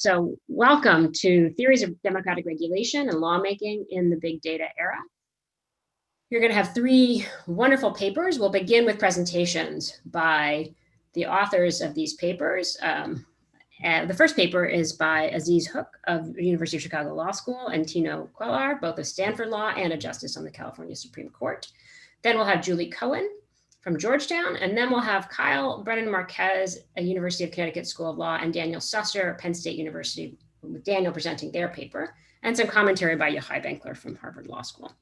So welcome to Theories of Democratic Regulation and Lawmaking in the Big Data Era. You're going to have three wonderful papers. We'll begin with presentations by the authors of these papers. The first paper is by Aziz Hook of the University of Chicago Law School and Tino Cuéllar, both of Stanford Law and a justice on the California Supreme Court. Then we'll have Julie Cohen from Georgetown, and then we'll have Kiel, Brennan-Marquez, a University of Connecticut School of Law, and Daniel Susser, Penn State University, with Daniel presenting their paper, and some commentary by Yochai Benkler from Harvard Law School.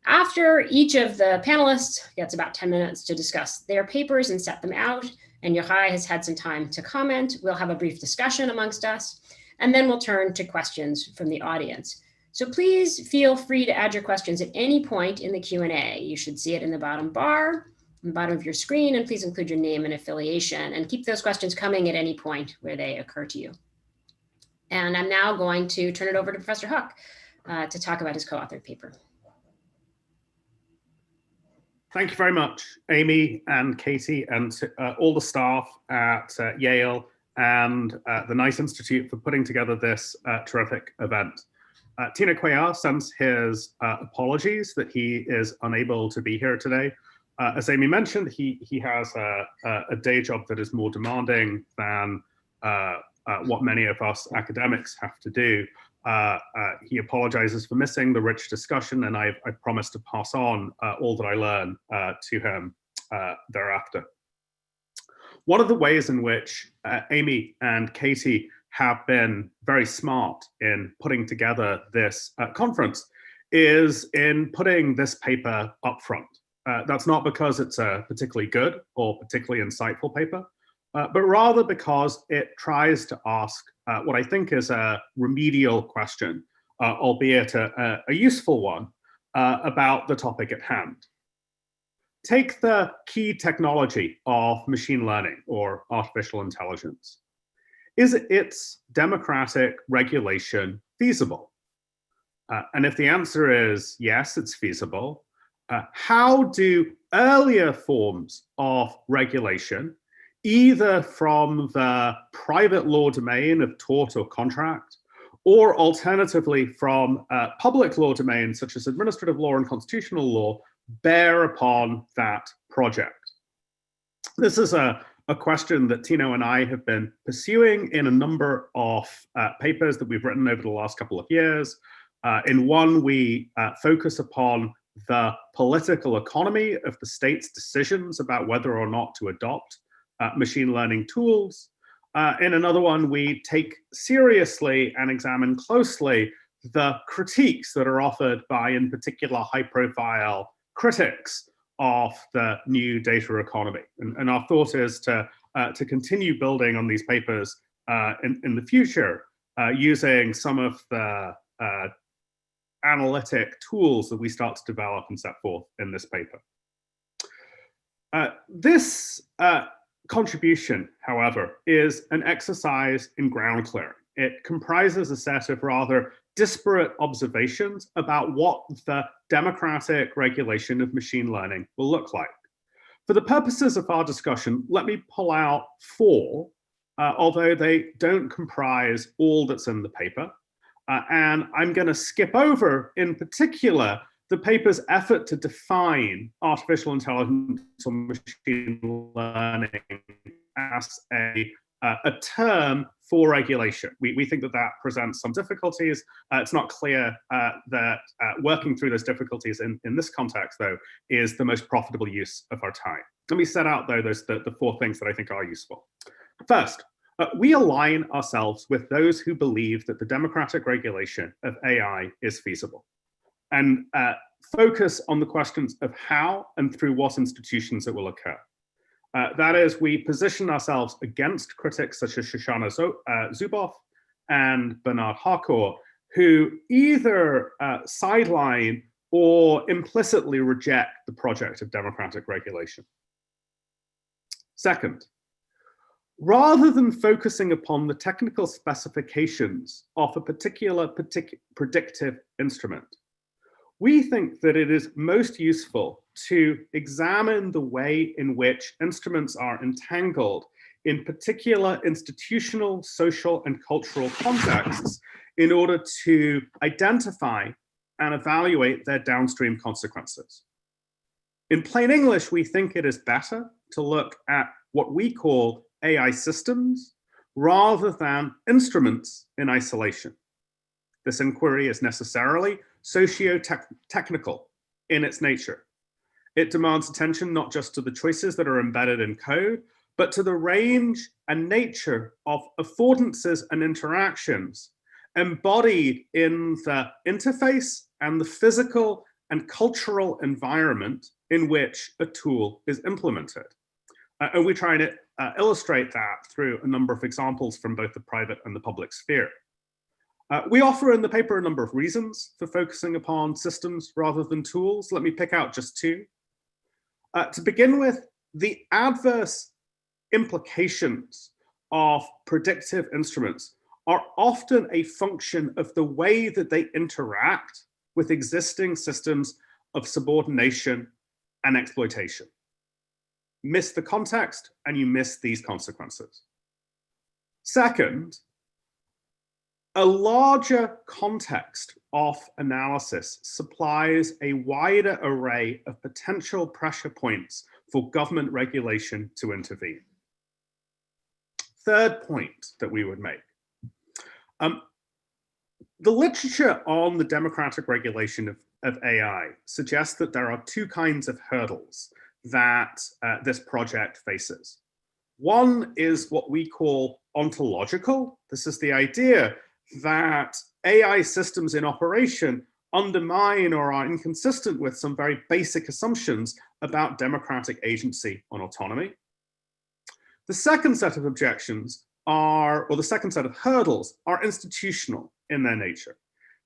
After each of the panelists gets about 10 minutes to discuss their papers and set them out, and Yochai has had some time to comment, we'll have a brief discussion amongst us, and then we'll turn to questions from the audience. So please feel free to add your questions at any point in the Q&A. You should see it in the bottom bar, on the bottom of your screen, and please include your name and affiliation, and keep those questions coming at any point where they occur to you. And I'm now going to turn it over to Professor Hook to talk about his co-authored paper. Thank you very much, Amy and Katie, and all the staff at Yale and the NICE Institute for putting together this terrific event. Tino Cuéllar sends his apologies that he is unable to be here today. As Amy mentioned, he has a day job that is more demanding than what many of us academics have to do. He apologizes for missing the rich discussion, and I promise to pass on all that I learn to him thereafter. One of the ways in which Amy and Katie have been very smart in putting together this conference is in putting this paper up front. That's not because it's a particularly good or particularly insightful paper, but rather because it tries to ask what I think is a remedial question, albeit a useful one, about the topic at hand. Take the key technology of machine learning or artificial intelligence. Is its democratic regulation feasible? And if the answer is yes, it's feasible, how do earlier forms of regulation, either from the private law domain of tort or contract, or alternatively from public law domains such as administrative law and constitutional law, bear upon that project? This is a question that Tino and I have been pursuing in a number of papers that we've written over the last couple of years. In one, we focus upon the political economy of the state's decisions about whether or not to adopt machine learning tools. In another one, we take seriously and examine closely the critiques that are offered by, in particular, high-profile critics of the new data economy. And our thought is to continue building on these papers in the future, using some of the analytic tools that we start to develop and set forth in this paper. This contribution, however, is an exercise in ground clearing. It comprises a set of rather disparate observations about what the democratic regulation of machine learning will look like. For the purposes of our discussion, let me pull out four, although they don't comprise all that's in the paper. And I'm going to skip over, in particular, the paper's effort to define artificial intelligence or machine learning as a term for regulation. We think that that presents some difficulties. It's not clear that working through those difficulties in this context, though, is the most profitable use of our time. Let me set out, though, the four things that I think are useful. First, we align ourselves with those who believe that the democratic regulation of AI is feasible, and focus on the questions of how and through what institutions it will occur. That is, we position ourselves against critics such as Shoshana Zuboff and Bernard Harcourt, who either sideline or implicitly reject the project of democratic regulation. Second, rather than focusing upon the technical specifications of a particular predictive instrument, we think that it is most useful to examine the way in which instruments are entangled in particular institutional, social, and cultural contexts in order to identify and evaluate their downstream consequences. In plain English, we think it is better to look at what we call AI systems rather than instruments in isolation. This inquiry is necessarily socio-technical in its nature. It demands attention not just to the choices that are embedded in code, but to the range and nature of affordances and interactions embodied in the interface and the physical and cultural environment in which a tool is implemented. And we try to illustrate that through a number of examples from both the private and the public sphere. We offer in the paper a number of reasons for focusing upon systems rather than tools. Let me pick out just two. To begin with, the adverse implications of predictive instruments are often a function of the way that they interact with existing systems of subordination and exploitation. Miss the context and you miss these consequences. Second, a larger context of analysis supplies a wider array of potential pressure points for government regulation to intervene. Third point that we would make. The literature on the democratic regulation of AI suggests that there are two kinds of hurdles that this project faces. One is what we call ontological. This is the idea that AI systems in operation undermine or are inconsistent with some very basic assumptions about democratic agency and autonomy. The second set of objections or the second set of hurdles are institutional in their nature.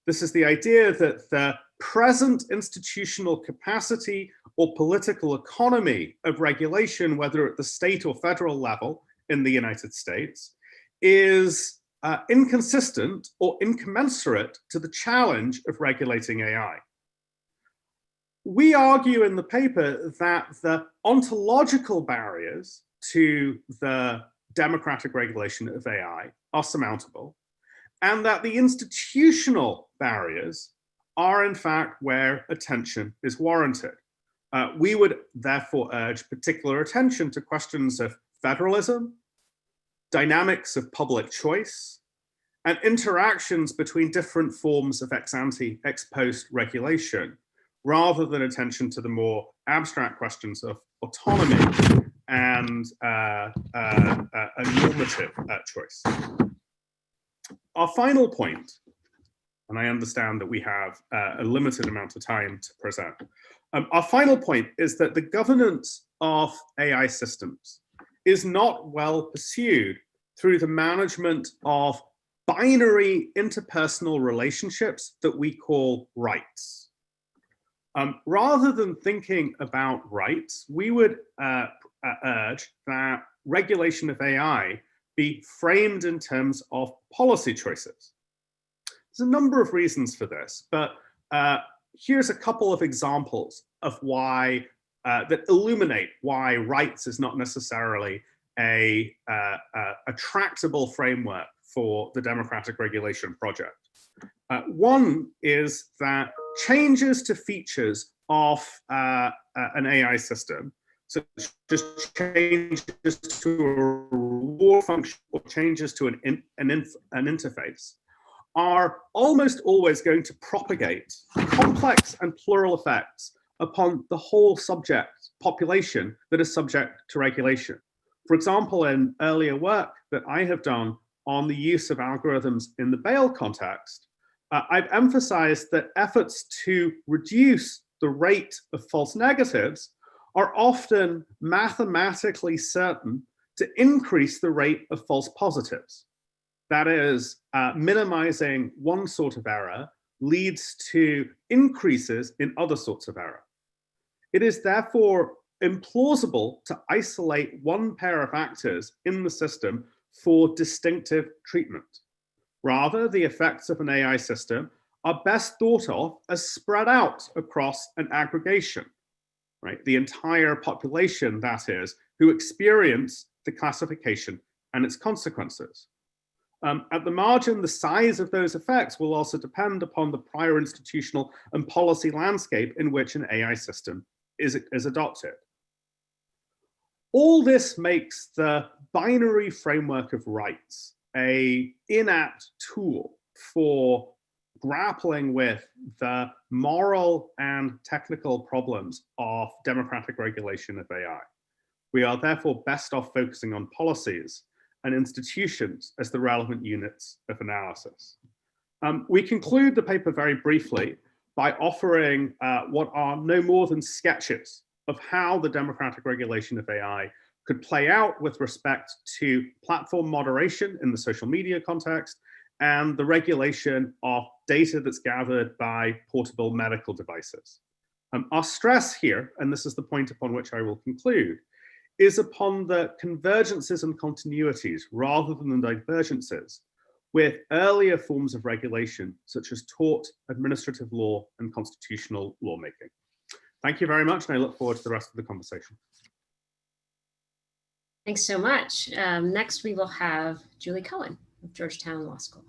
This is the idea that the present institutional capacity or political economy of regulation, whether at the state or federal level in the United States, is inconsistent or incommensurate to the challenge of regulating AI. We argue in the paper that the ontological barriers to the democratic regulation of AI are surmountable, and that the institutional barriers are in fact where attention is warranted. We would therefore urge particular attention to questions of federalism, dynamics of public choice, and interactions between different forms of ex-ante, ex-post regulation, rather than attention to the more abstract questions of autonomy and a normative choice. Our final point, and I understand that we have a limited amount of time to present. Our final point is that the governance of AI systems is not well pursued through the management of binary interpersonal relationships that we call rights. Rather than thinking about rights, we would urge that regulation of AI be framed in terms of policy choices. There's a number of reasons for this, but here's a couple of examples of why that illuminate why rights is not necessarily a tractable framework for the democratic regulation project. One is that changes to features of an AI system, such as changes to a reward function or changes to an interface, are almost always going to propagate complex and plural effects upon the whole subject population that is subject to regulation. For example, in earlier work that I have done on the use of algorithms in the bail context, I've emphasized that efforts to reduce the rate of false negatives are often mathematically certain to increase the rate of false positives. That is, minimizing one sort of error leads to increases in other sorts of error. It is therefore implausible to isolate one pair of actors in the system for distinctive treatment. Rather, the effects of an AI system are best thought of as spread out across an aggregation, right? The entire population, that is, who experience the classification, and its consequences. At the margin, the size of those effects will also depend upon the prior institutional and policy landscape in which an AI system is adopted. All this makes the binary framework of rights an inapt tool for grappling with the moral and technical problems of democratic regulation of AI. We are therefore best off focusing on policies and institutions as the relevant units of analysis. We conclude the paper very briefly by offering what are no more than sketches of how the democratic regulation of AI could play out with respect to platform moderation in the social media context and the regulation of data that's gathered by portable medical devices. Our stress here, and this is the point upon which I will conclude, is upon the convergences and continuities rather than the divergences with earlier forms of regulation, such as tort, administrative law, and constitutional lawmaking. Thank you very much, and I look forward to the rest of the conversation. Thanks so much. Next, we will have Julie Cohen of Georgetown Law School.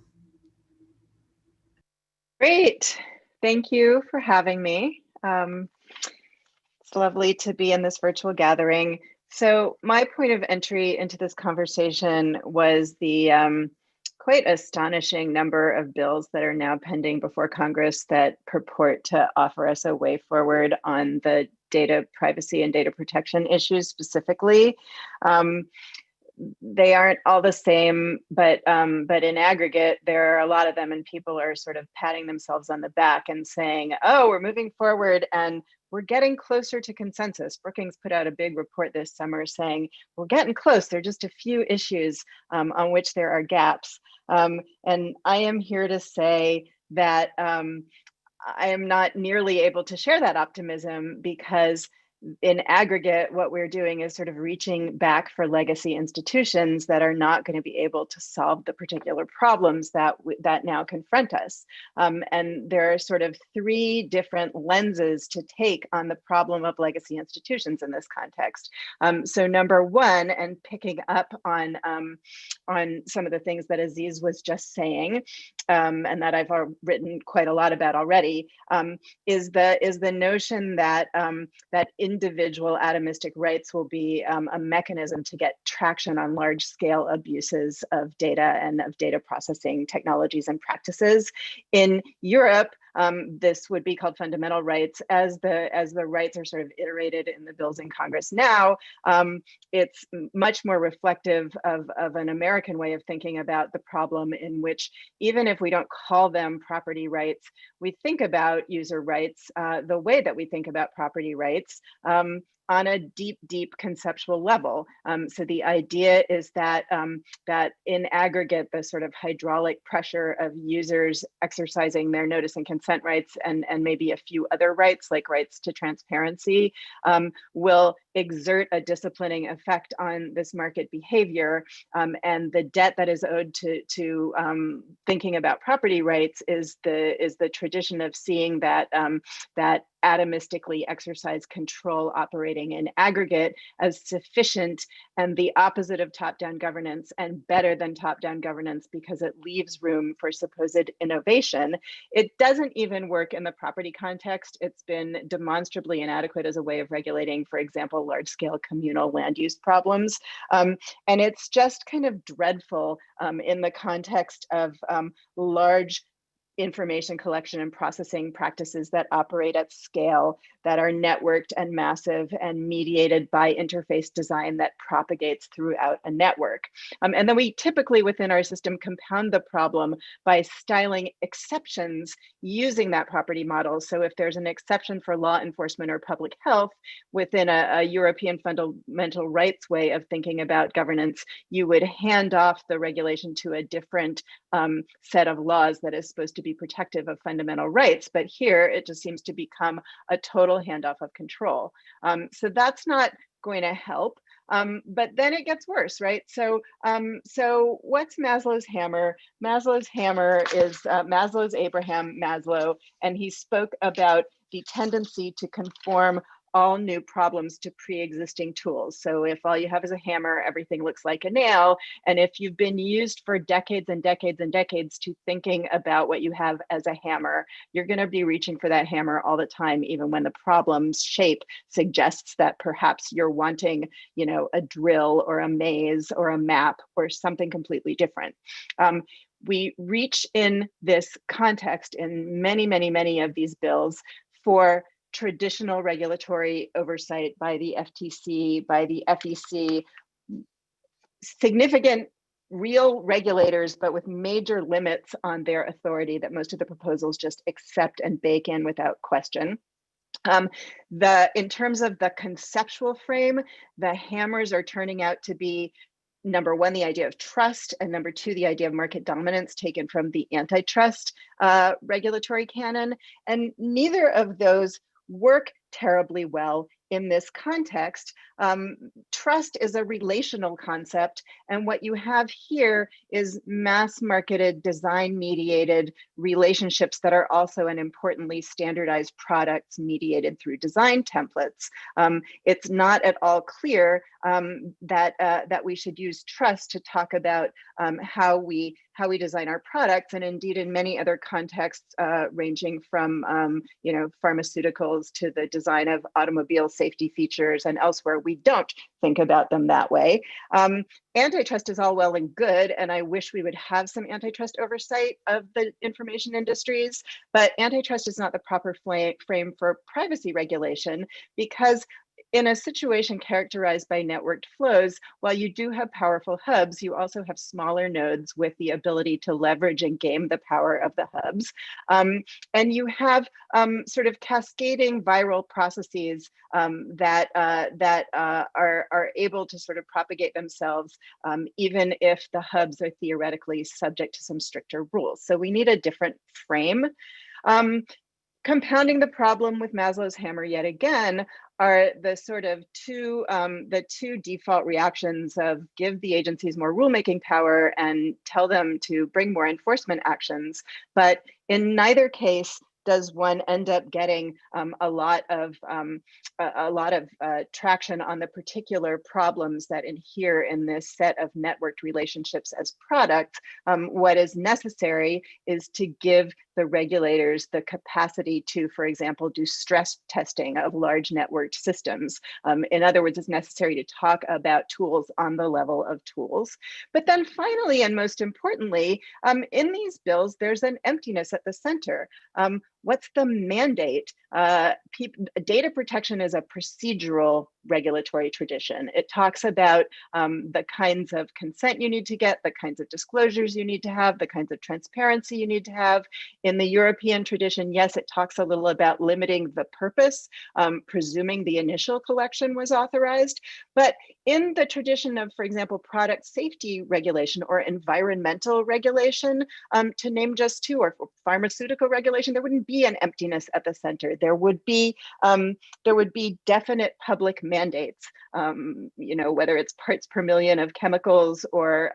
Great. Thank you for having me. It's lovely to be in this virtual gathering. So my point of entry into this conversation was the quite astonishing number of bills that are now pending before Congress that purport to offer us a way forward on the data privacy and data protection issues specifically. They aren't all the same, but in aggregate, there are a lot of them, and people are sort of patting themselves on the back and saying, oh, we're moving forward and we're getting closer to consensus. Brookings put out a big report this summer saying, we're getting close. There are just a few issues on which there are gaps. And I am here to say that I am not nearly able to share that optimism, because in aggregate, what we're doing is sort of reaching back for legacy institutions that are not going to be able to solve the particular problems that now confront us. And there are sort of three different lenses to take on the problem of legacy institutions in this context. So number one, and picking up on some of the things that Aziz was just saying, and that I've written quite a lot about already, is the notion that that individual atomistic rights will be a mechanism to get traction on large-scale abuses of data and of data processing technologies and practices. In Europe, this would be called fundamental rights. As the rights are sort of iterated in the bills in Congress now, it's much more reflective of an American way of thinking about the problem, in which even if we don't call them property rights, we think about user rights the way that we think about property rights, on a deep, deep conceptual level. So the idea is that that in aggregate, the sort of hydraulic pressure of users exercising their notice and consent rights, and maybe a few other rights, like rights to transparency, will exert a disciplining effect on this market behavior. And the debt that is owed to thinking about property rights is the tradition of seeing that that atomistically exercise control operating in aggregate as sufficient and the opposite of top-down governance, and better than top-down governance because it leaves room for supposed innovation. It doesn't even work in the property context. It's been demonstrably inadequate as a way of regulating, for example, large-scale communal land use problems. And it's just kind of dreadful in the context of large information collection and processing practices that operate at scale, that are networked and massive and mediated by interface design that propagates throughout a network. And then we typically within our system compound the problem by styling exceptions using that property model. So if there's an exception for law enforcement or public health within a European fundamental rights way of thinking about governance, you would hand off the regulation to a different set of laws that is supposed to be protective of fundamental rights. But here it just seems to become a total handoff of control. So that's not going to help. But then it gets worse, right? So what's Maslow's hammer? Maslow's hammer is Maslow's Abraham Maslow, and he spoke about the tendency to conform all new problems to pre-existing tools. So if all you have is a hammer, everything looks like a nail. And if you've been used for decades and decades and decades to thinking about what you have as a hammer, you're going to be reaching for that hammer all the time, even when the problem's shape suggests that perhaps you're wanting, you know, a drill or a maze or a map or something completely different. We reach in this context in many, many, many of these bills for traditional regulatory oversight by the FTC, by the FEC, significant real regulators, but with major limits on their authority that most of the proposals just accept and bake in without question. In terms of the conceptual frame, the hammers are turning out to be, number one, the idea of trust, and number two, the idea of market dominance taken from the antitrust regulatory canon. And neither of those work terribly well in this context. Trust is a relational concept, and what you have here is mass-marketed, design-mediated relationships that are also, and importantly, standardized products mediated through design templates. It's not at all clear that we should use trust to talk about how we design our products, and indeed in many other contexts, ranging from you know, pharmaceuticals to the design of automobile safety features and elsewhere, we don't think about them that way. Antitrust is all well and good, and I wish we would have some antitrust oversight of the information industries, but antitrust is not the proper frame for privacy regulation, because in a situation characterized by networked flows, while you do have powerful hubs, you also have smaller nodes with the ability to leverage and game the power of the hubs. And you have sort of cascading viral processes that are able to sort of propagate themselves, even if the hubs are theoretically subject to some stricter rules. So we need a different frame. Compounding the problem with Maslow's hammer yet again are the sort of two default reactions of give the agencies more rulemaking power and tell them to bring more enforcement actions. But in neither case does one end up getting a lot of traction on the particular problems that adhere in this set of networked relationships as products. What is necessary is to give the regulators the capacity to, for example, do stress testing of large networked systems. In other words, it's necessary to talk about tools on the level of tools. But then finally, and most importantly, in these bills, there's an emptiness at the center. What's the mandate? Data protection is a procedural regulatory tradition. It talks about the kinds of consent you need to get, the kinds of disclosures you need to have, the kinds of transparency you need to have. In the European tradition, yes, it talks a little about limiting the purpose, presuming the initial collection was authorized. But in the tradition of, for example, product safety regulation or environmental regulation, to name just two, or pharmaceutical regulation, there wouldn't be an emptiness at the center. There would be definite public mandates, you know, whether it's parts per million of chemicals or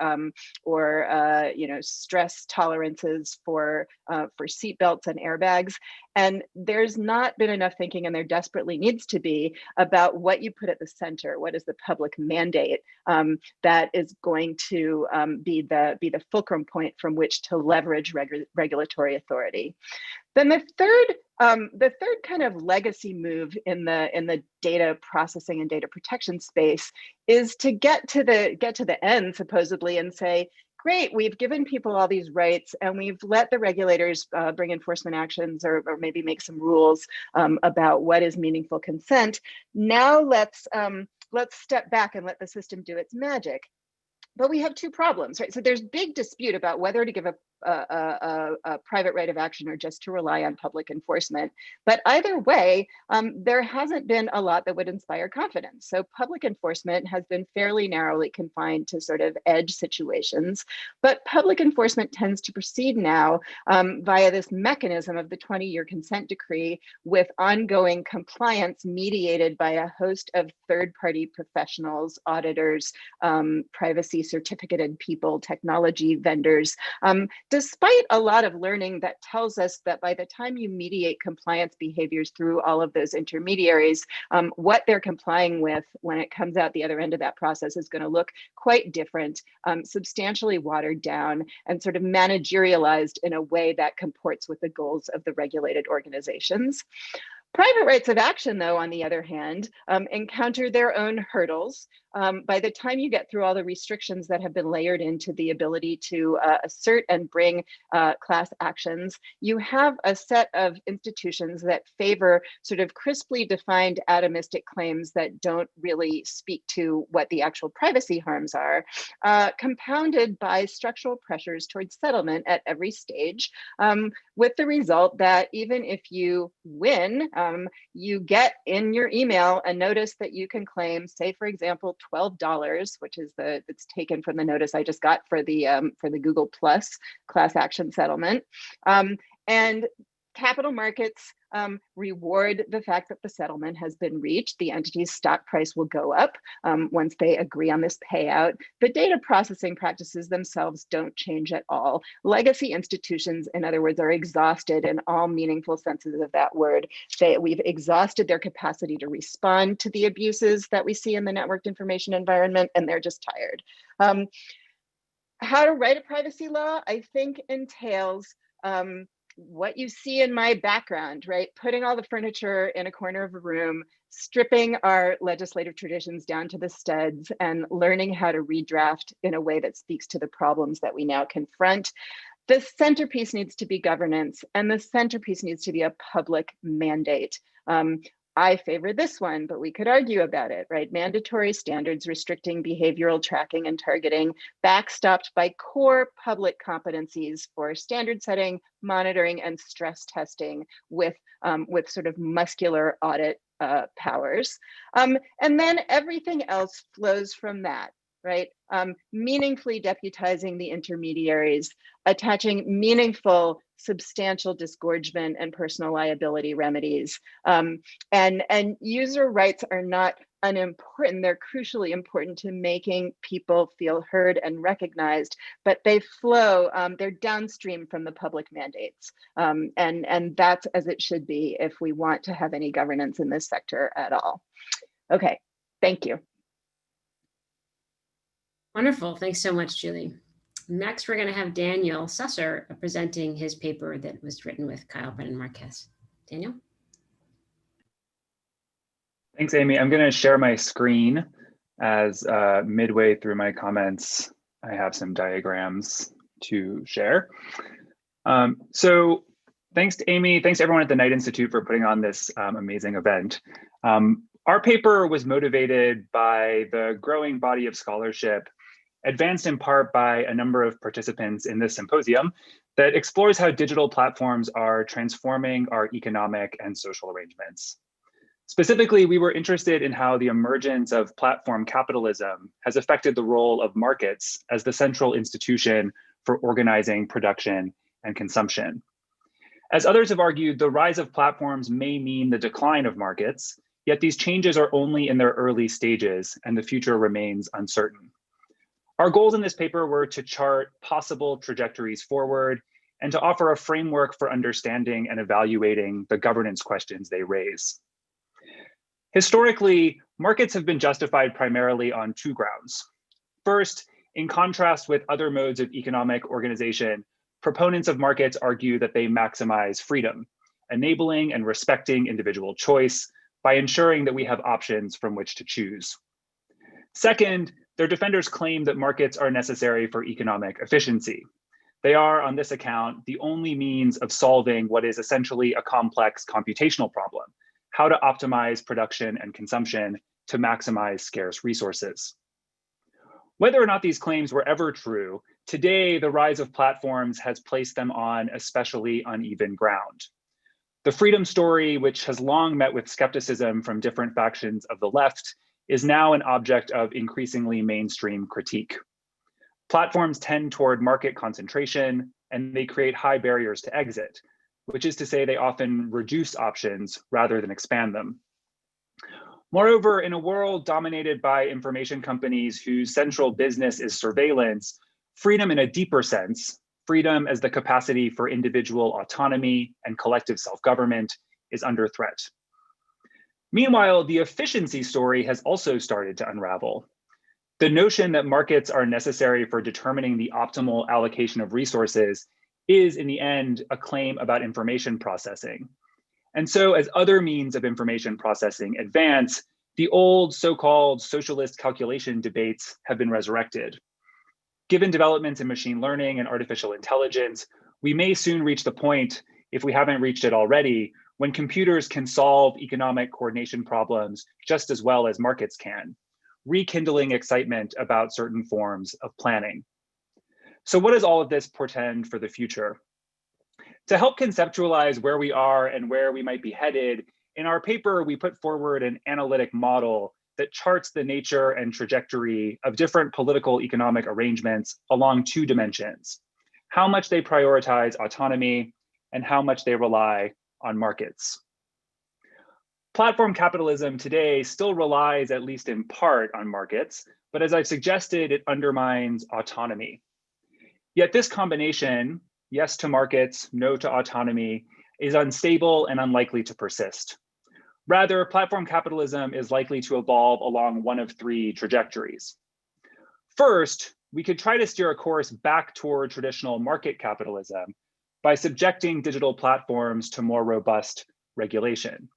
you know, stress tolerances for seatbelts and airbags. And there's not been enough thinking, and there desperately needs to be, about what you put at the center. What is the public mandate that is going to be the fulcrum point from which to leverage regulatory authority? Then the third kind of legacy move in the data processing and data protection space is to get to the end, supposedly, and say, great, we've given people all these rights and we've let the regulators bring enforcement actions or maybe make some rules about what is meaningful consent. Now let's step back and let the system do its magic. But we have two problems, right? So there's big dispute about whether to give a private right of action or just to rely on public enforcement. But either way, there hasn't been a lot that would inspire confidence. So public enforcement has been fairly narrowly confined to sort of edge situations, but public enforcement tends to proceed now via this mechanism of the 20-year consent decree with ongoing compliance mediated by a host of third-party professionals, auditors, privacy certificated people, technology vendors, despite a lot of learning that tells us that by the time you mediate compliance behaviors through all of those intermediaries, what they're complying with when it comes out the other end of that process is going to look quite different, substantially watered down, and sort of managerialized in a way that comports with the goals of the regulated organizations. Private rights of action, though, on the other hand, encounter their own hurdles. By the time you get through all the restrictions that have been layered into the ability to assert and bring class actions, you have a set of institutions that favor sort of crisply defined atomistic claims that don't really speak to what the actual privacy harms are, compounded by structural pressures towards settlement at every stage, with the result that even if you win, you get in your email a notice that you can claim, say, for example, $12, which is it's taken from the notice I just got for the Google Plus class action settlement. And capital markets reward the fact that the settlement has been reached. The entity's stock price will go up once they agree on this payout. The data processing practices themselves don't change at all. Legacy institutions, in other words, are exhausted in all meaningful senses of that word. We've exhausted their capacity to respond to the abuses that we see in the networked information environment, and they're just tired. How to write a privacy law, I think, entails what you see in my background, right? Putting all the furniture in a corner of a room, stripping our legislative traditions down to the studs, and learning how to redraft in a way that speaks to the problems that we now confront. The centerpiece needs to be governance, and the centerpiece needs to be a public mandate. I favor this one, but we could argue about it, right? Mandatory standards restricting behavioral tracking and targeting, backstopped by core public competencies for standard setting, monitoring, and stress testing with sort of muscular audit powers. And then everything else flows from that, right? Meaningfully deputizing the intermediaries, attaching meaningful, substantial disgorgement and personal liability remedies. And user rights are not unimportant, they're crucially important to making people feel heard and recognized, but they flow, they're downstream from the public mandates. And that's as it should be if we want to have any governance in this sector at all. Okay, thank you. Wonderful. Thanks so much, Julie. Next, we're going to have Daniel Susser presenting his paper that was written with Kyle Brennan-Marquez. Daniel? Thanks, Amy. I'm going to share my screen as midway through my comments, I have some diagrams to share. So thanks to Amy, thanks to everyone at the Knight Institute for putting on this amazing event. Our paper was motivated by the growing body of scholarship advanced in part by a number of participants in this symposium that explores how digital platforms are transforming our economic and social arrangements. Specifically, we were interested in how the emergence of platform capitalism has affected the role of markets as the central institution for organizing production and consumption. As others have argued, the rise of platforms may mean the decline of markets, yet these changes are only in their early stages and the future remains uncertain. Our goals in this paper were to chart possible trajectories forward and to offer a framework for understanding and evaluating the governance questions they raise. Historically, markets have been justified primarily on two grounds. First, in contrast with other modes of economic organization, proponents of markets argue that they maximize freedom, enabling and respecting individual choice by ensuring that we have options from which to choose. Second, their defenders claim that markets are necessary for economic efficiency. They are, on this account, the only means of solving what is essentially a complex computational problem: how to optimize production and consumption to maximize scarce resources. Whether or not these claims were ever true, today the rise of platforms has placed them on especially uneven ground. The freedom story, which has long met with skepticism from different factions of the left, is now an object of increasingly mainstream critique. Platforms tend toward market concentration, and they create high barriers to exit, which is to say they often reduce options rather than expand them. Moreover, in a world dominated by information companies whose central business is surveillance, freedom in a deeper sense, freedom as the capacity for individual autonomy and collective self-government is under threat. Meanwhile, the efficiency story has also started to unravel. The notion that markets are necessary for determining the optimal allocation of resources is, in the end, a claim about information processing. And so as other means of information processing advance, the old so-called socialist calculation debates have been resurrected. Given developments in machine learning and artificial intelligence, we may soon reach the point, if we haven't reached it already, when computers can solve economic coordination problems just as well as markets can, rekindling excitement about certain forms of planning. So what does all of this portend for the future? To help conceptualize where we are and where we might be headed, in our paper, we put forward an analytic model that charts the nature and trajectory of different political economic arrangements along two dimensions: how much they prioritize autonomy and how much they rely on markets. Platform capitalism today still relies, at least in part, on markets, but as I've suggested, it undermines autonomy. Yet this combination, yes to markets, no to autonomy, is unstable and unlikely to persist. Rather, platform capitalism is likely to evolve along one of three trajectories. First, we could try to steer a course back toward traditional market capitalism by subjecting digital platforms to more robust regulation.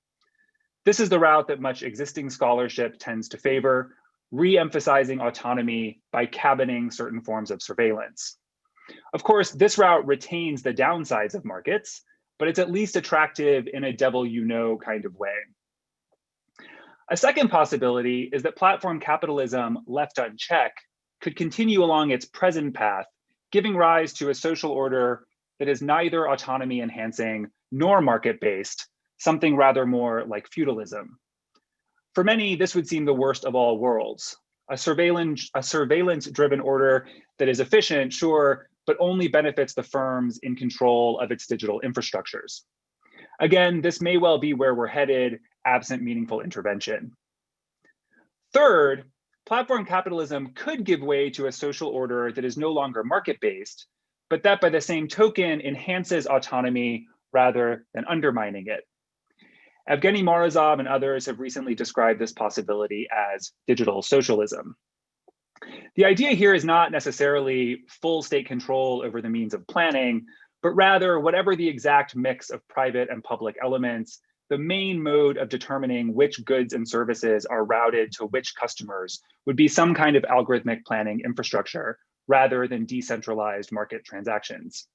This is the route that much existing scholarship tends to favor, re-emphasizing autonomy by cabining certain forms of surveillance. Of course, this route retains the downsides of markets, but it's at least attractive in a devil-you-know kind of way. A second possibility is that platform capitalism, left unchecked, could continue along its present path, giving rise to a social order that is neither autonomy enhancing nor market-based, something rather more like feudalism. For many, this would seem the worst of all worlds, a surveillance-driven order that is efficient, sure, but only benefits the firms in control of its digital infrastructures. Again, this may well be where we're headed, absent meaningful intervention. Third, platform capitalism could give way to a social order that is no longer market-based, but that by the same token enhances autonomy rather than undermining it. Evgeny Morozov and others have recently described this possibility as digital socialism. The idea here is not necessarily full state control over the means of planning, but rather whatever the exact mix of private and public elements, the main mode of determining which goods and services are routed to which customers would be some kind of algorithmic planning infrastructure rather than decentralized market transactions.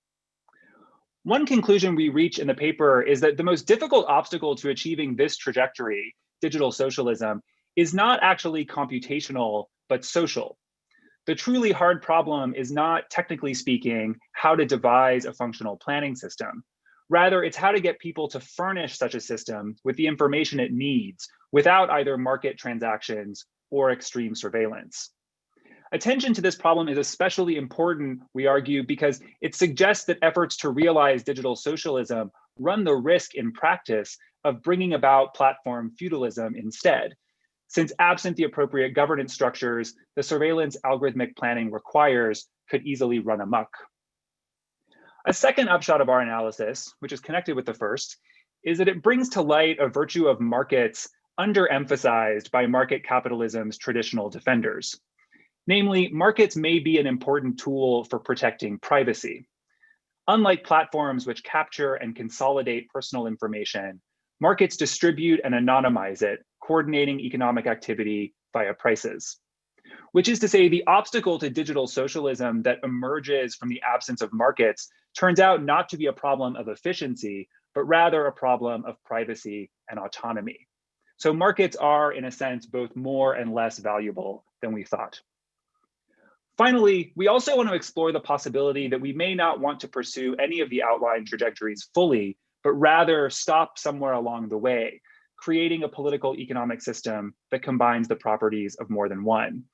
One conclusion we reach in the paper is that the most difficult obstacle to achieving this trajectory, digital socialism, is not actually computational, but social. The truly hard problem is not, technically speaking, how to devise a functional planning system. Rather, it's how to get people to furnish such a system with the information it needs without either market transactions or extreme surveillance. Attention to this problem is especially important, we argue, because it suggests that efforts to realize digital socialism run the risk in practice of bringing about platform feudalism instead, since absent the appropriate governance structures, the surveillance algorithmic planning requires could easily run amok. A second upshot of our analysis, which is connected with the first, is that it brings to light a virtue of markets underemphasized by market capitalism's traditional defenders. Namely, markets may be an important tool for protecting privacy. Unlike platforms which capture and consolidate personal information, markets distribute and anonymize it, coordinating economic activity via prices. Which is to say, the obstacle to digital socialism that emerges from the absence of markets turns out not to be a problem of efficiency, but rather a problem of privacy and autonomy. So markets are, in a sense, both more and less valuable than we thought. Finally, we also want to explore the possibility that we may not want to pursue any of the outlined trajectories fully, but rather stop somewhere along the way, creating a political economic system that combines the properties of more than one.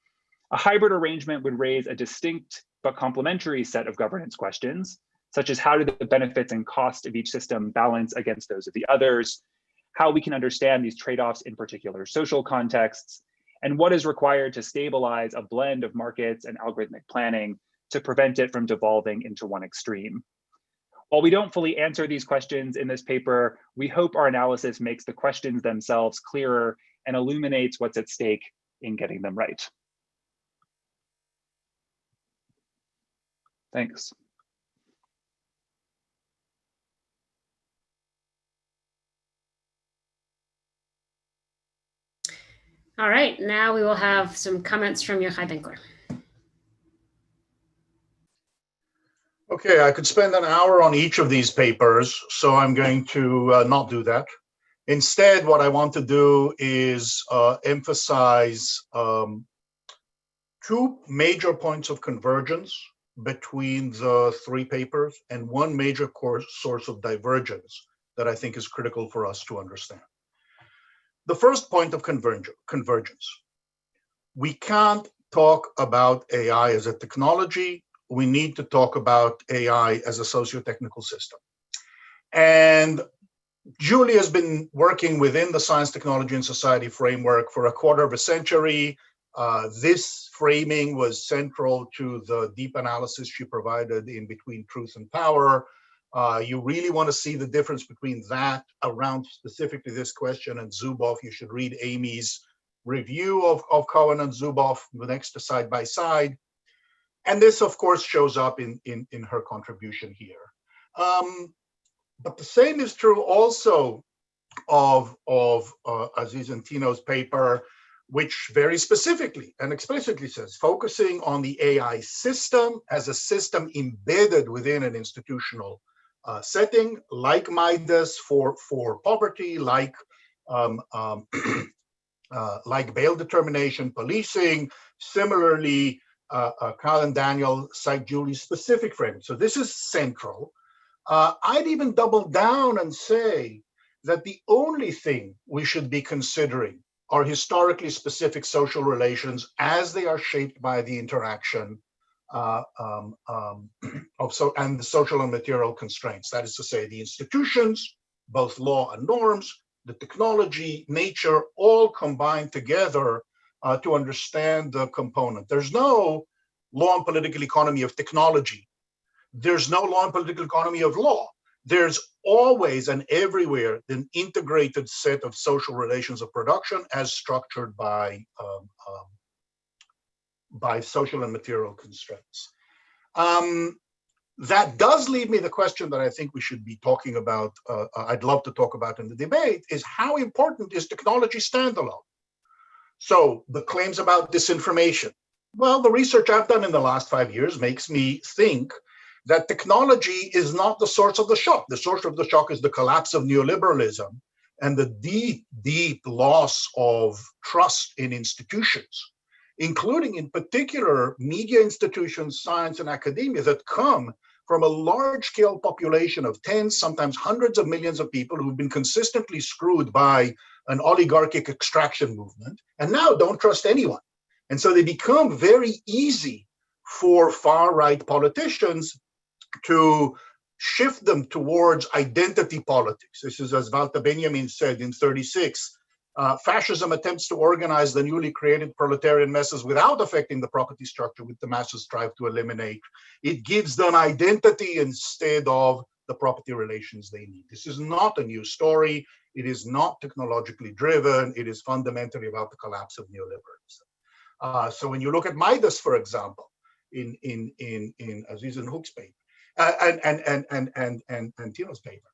A hybrid arrangement would raise a distinct but complementary set of governance questions, such as how do the benefits and costs of each system balance against those of the others, how we can understand these trade-offs in particular social contexts, and what is required to stabilize a blend of markets and algorithmic planning to prevent it from devolving into one extreme. While we don't fully answer these questions in this paper, we hope our analysis makes the questions themselves clearer and illuminates what's at stake in getting them right. Thanks. All right, now we will have some comments from Yochai Benkler. Okay, I could spend an hour on each of these papers, so I'm going to not do that. Instead, what I want to do is emphasize two major points of convergence between the three papers and one major source of divergence that I think is critical for us to understand. The first point of convergence. We can't talk about AI as a technology. We need to talk about AI as a socio-technical system. And Julie has been working within the science, technology, and society framework for a quarter of a century. This framing was central to the deep analysis she provided in Between Truth and Power. You really want to see the difference between that around specifically this question and Zuboff. You should read Amy's review of Cohen and Zuboff next to Side by Side. And this, of course, shows up in her contribution here. But the same is true also of Aziz and Tino's paper, which very specifically and explicitly says, focusing on the AI system as a system embedded within an institutional setting, like Midas for poverty, like bail determination, policing. Similarly, Carl and Daniel cite Julie's specific frame. So this is central. I'd even double down and say that the only thing we should be considering are historically specific social relations as they are shaped by the interaction and the social and material constraints. That is to say, the institutions, both law and norms, the technology, nature, all combined together to understand the component. There's no law and political economy of technology. There's no law and political economy of law. There's always and everywhere an integrated set of social relations of production as structured by social and material constraints. That does leave me the question that I think we should be talking about, I'd love to talk about in the debate, is how important is technology standalone? So the claims about disinformation. Well, the research I've done in the last 5 years makes me think that technology is not the source of the shock. The source of the shock is the collapse of neoliberalism and the deep, deep loss of trust in institutions, including in particular media institutions, science, and academia that come from a large-scale population of tens, sometimes hundreds of millions of people who've been consistently screwed by an oligarchic extraction movement and now don't trust anyone. And so they become very easy for far-right politicians to shift them towards identity politics. This is, as Walter Benjamin said in 1936, fascism attempts to organize the newly created proletarian masses without affecting the property structure which the masses strive to eliminate. It gives them identity instead of the property relations they need. This is not a new story. It is not technologically driven. It is fundamentally about the collapse of neoliberalism. So when you look at Midas, for example, in Aziz and Hook's paper, and Tino's paper,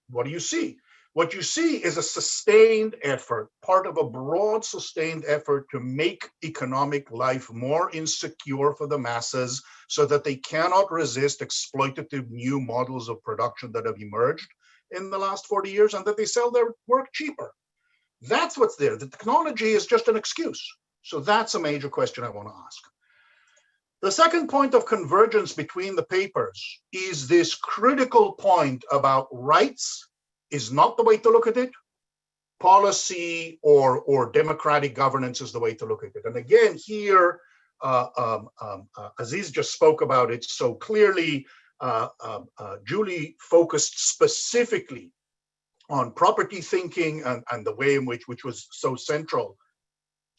what do you see? What you see is a sustained effort, part of a broad sustained effort to make economic life more insecure for the masses so that they cannot resist exploitative new models of production that have emerged in the last 40 years and that they sell their work cheaper. That's what's there. The technology is just an excuse. So that's a major question I want to ask. The second point of convergence between the papers is this critical point about rights is not the way to look at it. Policy or democratic governance is the way to look at it. And again, here, Aziz just spoke about it so clearly. Julie focused specifically on property thinking and the way in which was so central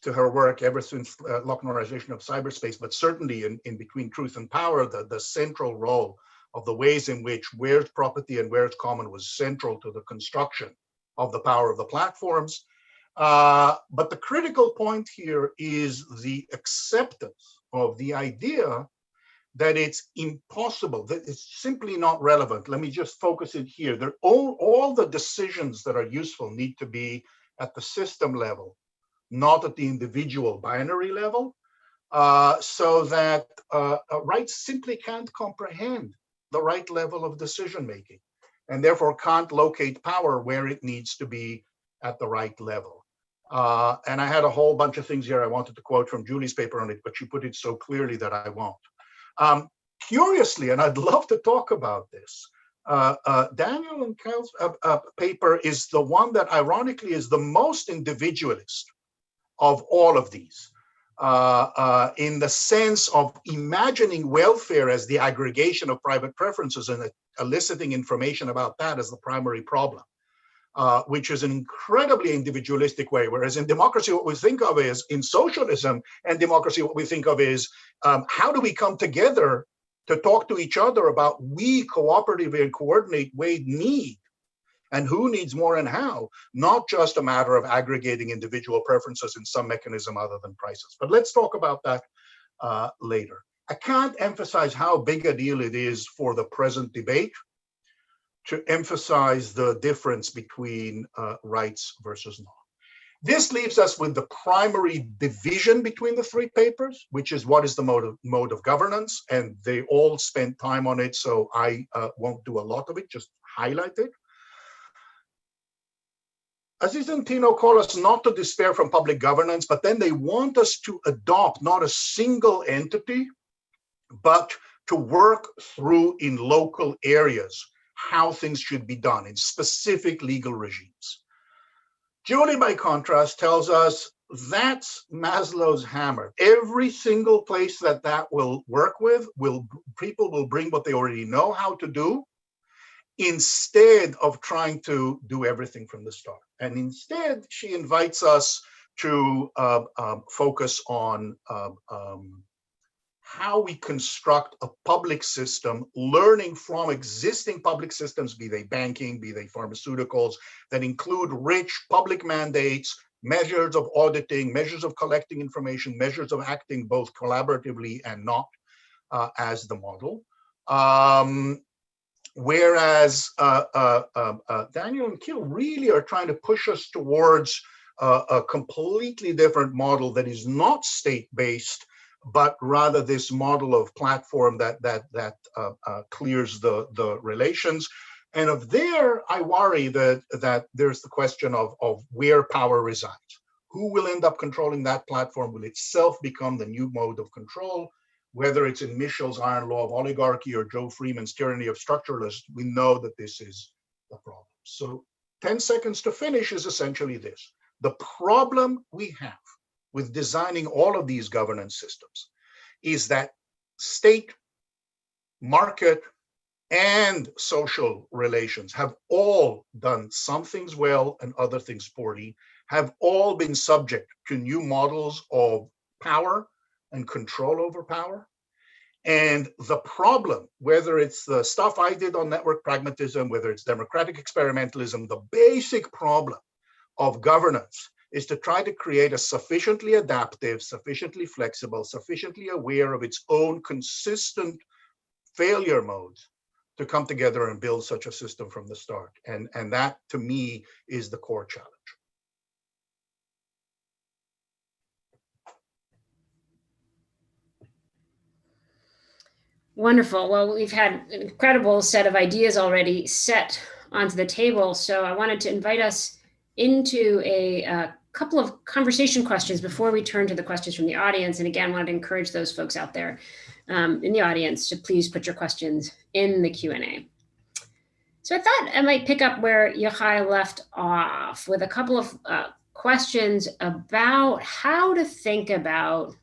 to her work ever since Lochnerization of cyberspace, but certainly in Between Truth and Power, the central role of the ways in which where's property and where's common was central to the construction of the power of the platforms. But the critical point here is the acceptance of the idea that it's impossible, that it's simply not relevant. Let me just focus it here. All the decisions that are useful need to be at the system level, not at the individual binary level, so that rights simply can't comprehend the right level of decision making, and therefore can't locate power where it needs to be at the right level. And I had a whole bunch of things here I wanted to quote from Julie's paper on it, but she put it so clearly that I won't. Curiously, and I'd love to talk about this, Daniel and Kyle's paper is the one that ironically is the most individualist of all of these, in the sense of imagining welfare as the aggregation of private preferences and eliciting information about that as the primary problem, which is an incredibly individualistic way. Whereas in democracy, what we think of is, in socialism and democracy, what we think of is, how do we come together to talk to each other about we cooperatively and coordinate need, and who needs more and how, not just a matter of aggregating individual preferences in some mechanism other than prices. But let's talk about that later. I can't emphasize how big a deal it is for the present debate to emphasize the difference between rights versus law. This leaves us with the primary division between the three papers, which is what is the mode of governance, and they all spent time on it, so I won't do a lot of it, just highlight it. Aziz and Tino call us not to despair from public governance, but then they want us to adopt not a single entity, but to work through in local areas how things should be done in specific legal regimes. Julie, by contrast, tells us that's Maslow's hammer. Every single place that will work with, people will bring what they already know how to do, instead of trying to do everything from the start. And instead, she invites us to focus on how we construct a public system, learning from existing public systems, be they banking, be they pharmaceuticals, that include rich public mandates, measures of auditing, measures of collecting information, measures of acting both collaboratively and not as the model. Whereas Daniel and Kiel really are trying to push us towards a completely different model that is not state-based, but rather this model of platform that clears the relations. And of there, I worry that there's the question of where power resides. Who will end up controlling that platform? Will itself become the new mode of control? Whether it's in Michel's iron law of oligarchy or Joe Freeman's tyranny of structuralists, we know that this is the problem. So 10 seconds to finish is essentially this. The problem we have with designing all of these governance systems is that state, market, and social relations have all done some things well and other things poorly, have all been subject to new models of power and control over power. And the problem, whether it's the stuff I did on network pragmatism, whether it's democratic experimentalism, the basic problem of governance is to try to create a sufficiently adaptive, sufficiently flexible, sufficiently aware of its own consistent failure modes to come together and build such a system from the start. And that, to me, is the core challenge. Wonderful. Well, we've had an incredible set of ideas already set onto the table. So I wanted to invite us into a couple of conversation questions before we turn to the questions from the audience. And again, wanted to encourage those folks out there in the audience to please put your questions in the Q&A. So I thought I might pick up where Yochai left off with a couple of questions about how to think about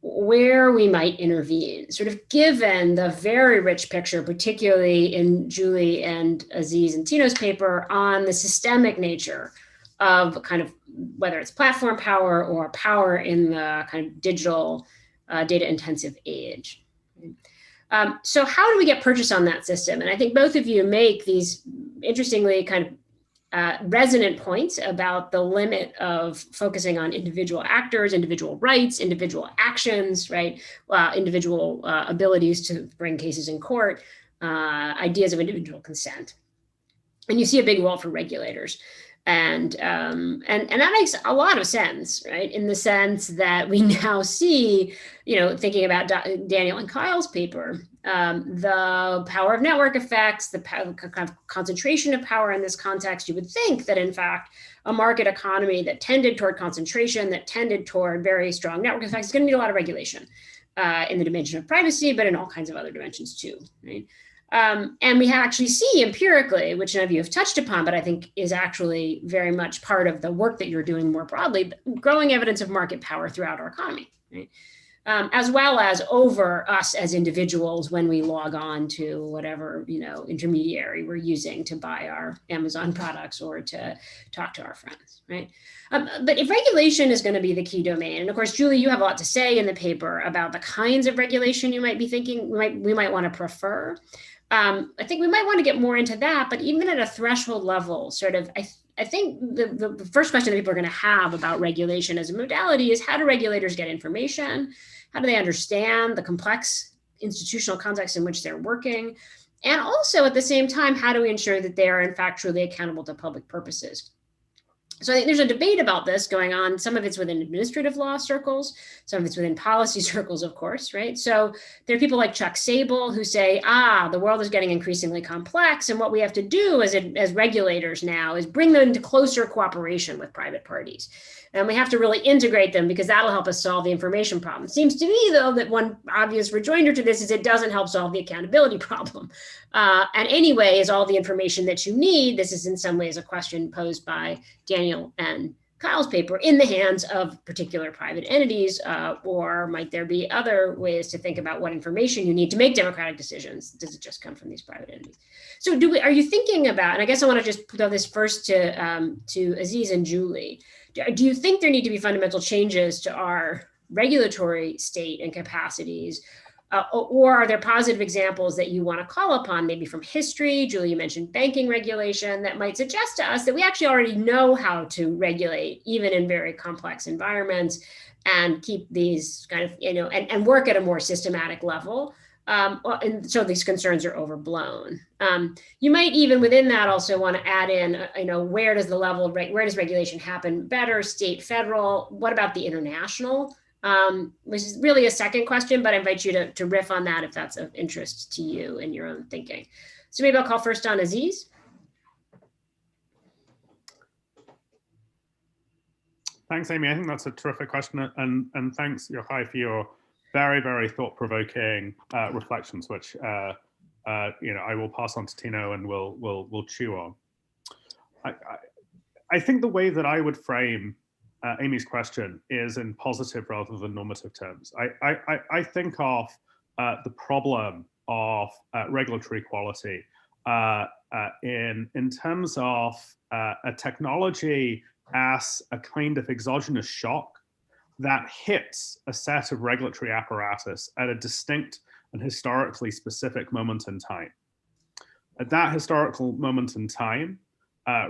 where we might intervene, sort of given the very rich picture, particularly in Julie and Aziz and Tino's paper on the systemic nature of kind of whether it's platform power or power in the kind of digital data intensive age. So how do we get purchase on that system? And I think both of you make these interestingly kind of resonant points about the limit of focusing on individual actors, individual rights, individual actions, right? Individual abilities to bring cases in court, ideas of individual consent. And you see a big role for regulators. And that makes a lot of sense, right? In the sense that we now see, thinking about Daniel and Kyle's paper, the power of network effects, the kind of concentration of power in this context. You would think that, in fact, a market economy that tended toward concentration, that tended toward very strong network effects, is going to need a lot of regulation in the dimension of privacy, but in all kinds of other dimensions too, right? And we actually see empirically, which none of you have touched upon, but I think is actually very much part of the work that you're doing more broadly, growing evidence of market power throughout our economy, right? As well as over us as individuals when we log on to whatever intermediary we're using to buy our Amazon products or to talk to our friends, right? But if regulation is going to be the key domain, and of course, Julie, you have a lot to say in the paper about the kinds of regulation you might be thinking we might want to prefer. I think we might want to get more into that, but even at a threshold level, sort of, I think the first question that people are going to have about regulation as a modality is, how do regulators get information? How do they understand the complex institutional context in which they're working? And also at the same time, how do we ensure that they are in fact truly accountable to public purposes? So I think there's a debate about this going on. Some of it's within administrative law circles, some of it's within policy circles, of course, right? So there are people like Chuck Sable who say, the world is getting increasingly complex, and what we have to do as regulators now is bring them into closer cooperation with private parties. And we have to really integrate them because that'll help us solve the information problem. It seems to me, though, that one obvious rejoinder to this is it doesn't help solve the accountability problem. And anyway, is all the information that you need, this is in some ways a question posed by Daniel and Kyle's paper, in the hands of particular private entities, or might there be other ways to think about what information you need to make democratic decisions? Does it just come from these private entities? So are you thinking about, and I guess I want to just throw this first to Aziz and Julie, do you think there need to be fundamental changes to our regulatory state and capacities? Or are there positive examples that you want to call upon, maybe from history? Julie, you mentioned banking regulation, that might suggest to us that we actually already know how to regulate, even in very complex environments, and keep these kind of, and work at a more systematic level. And so these concerns are overblown. You might even within that also want to add in, where does the level of, where does regulation happen better, state, federal? What about the international? Which is really a second question, but I invite you to riff on that if that's of interest to you in your own thinking. So maybe I'll call first on Aziz. Thanks, Amy. I think that's a terrific question, and thanks, Yochai, for your very, very thought-provoking reflections, which I will pass on to Tino and we'll chew on. I think the way that I would frame Amy's question is in positive rather than normative terms. I think of the problem of regulatory quality in terms of a technology as a kind of exogenous shock that hits a set of regulatory apparatus at a distinct and historically specific moment in time. At that historical moment in time,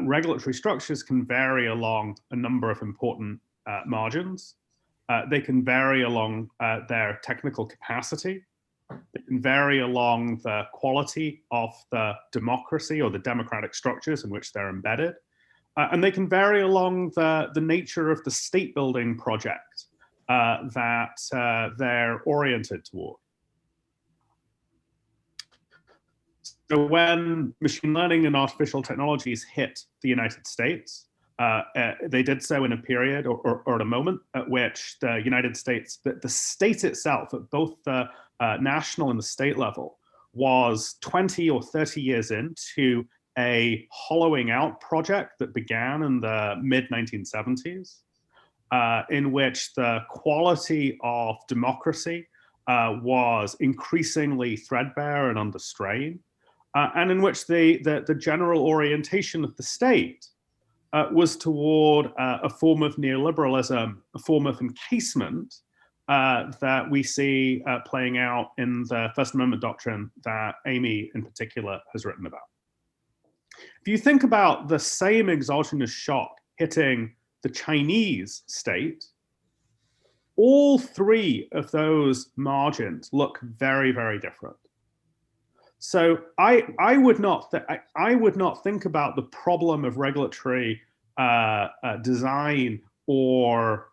regulatory structures can vary along a number of important margins. They can vary along their technical capacity. They can vary along the quality of the democracy or the democratic structures in which they're embedded. And they can vary along the nature of the state building project that they're oriented toward. So when machine learning and artificial technologies hit the United States, they did so in a period or at a moment at which the United States, the state itself at both the national and the state level, was 20 or 30 years into a hollowing out project that began in the mid-1970s, in which the quality of democracy was increasingly threadbare and under strain, and in which the general orientation of the state was toward a form of neoliberalism, a form of encasement that we see playing out in the First Amendment doctrine that Amy in particular has written about. If you think about the same exogenous shock hitting the Chinese state, all three of those margins look very, very different. So I would not think about the problem of regulatory design or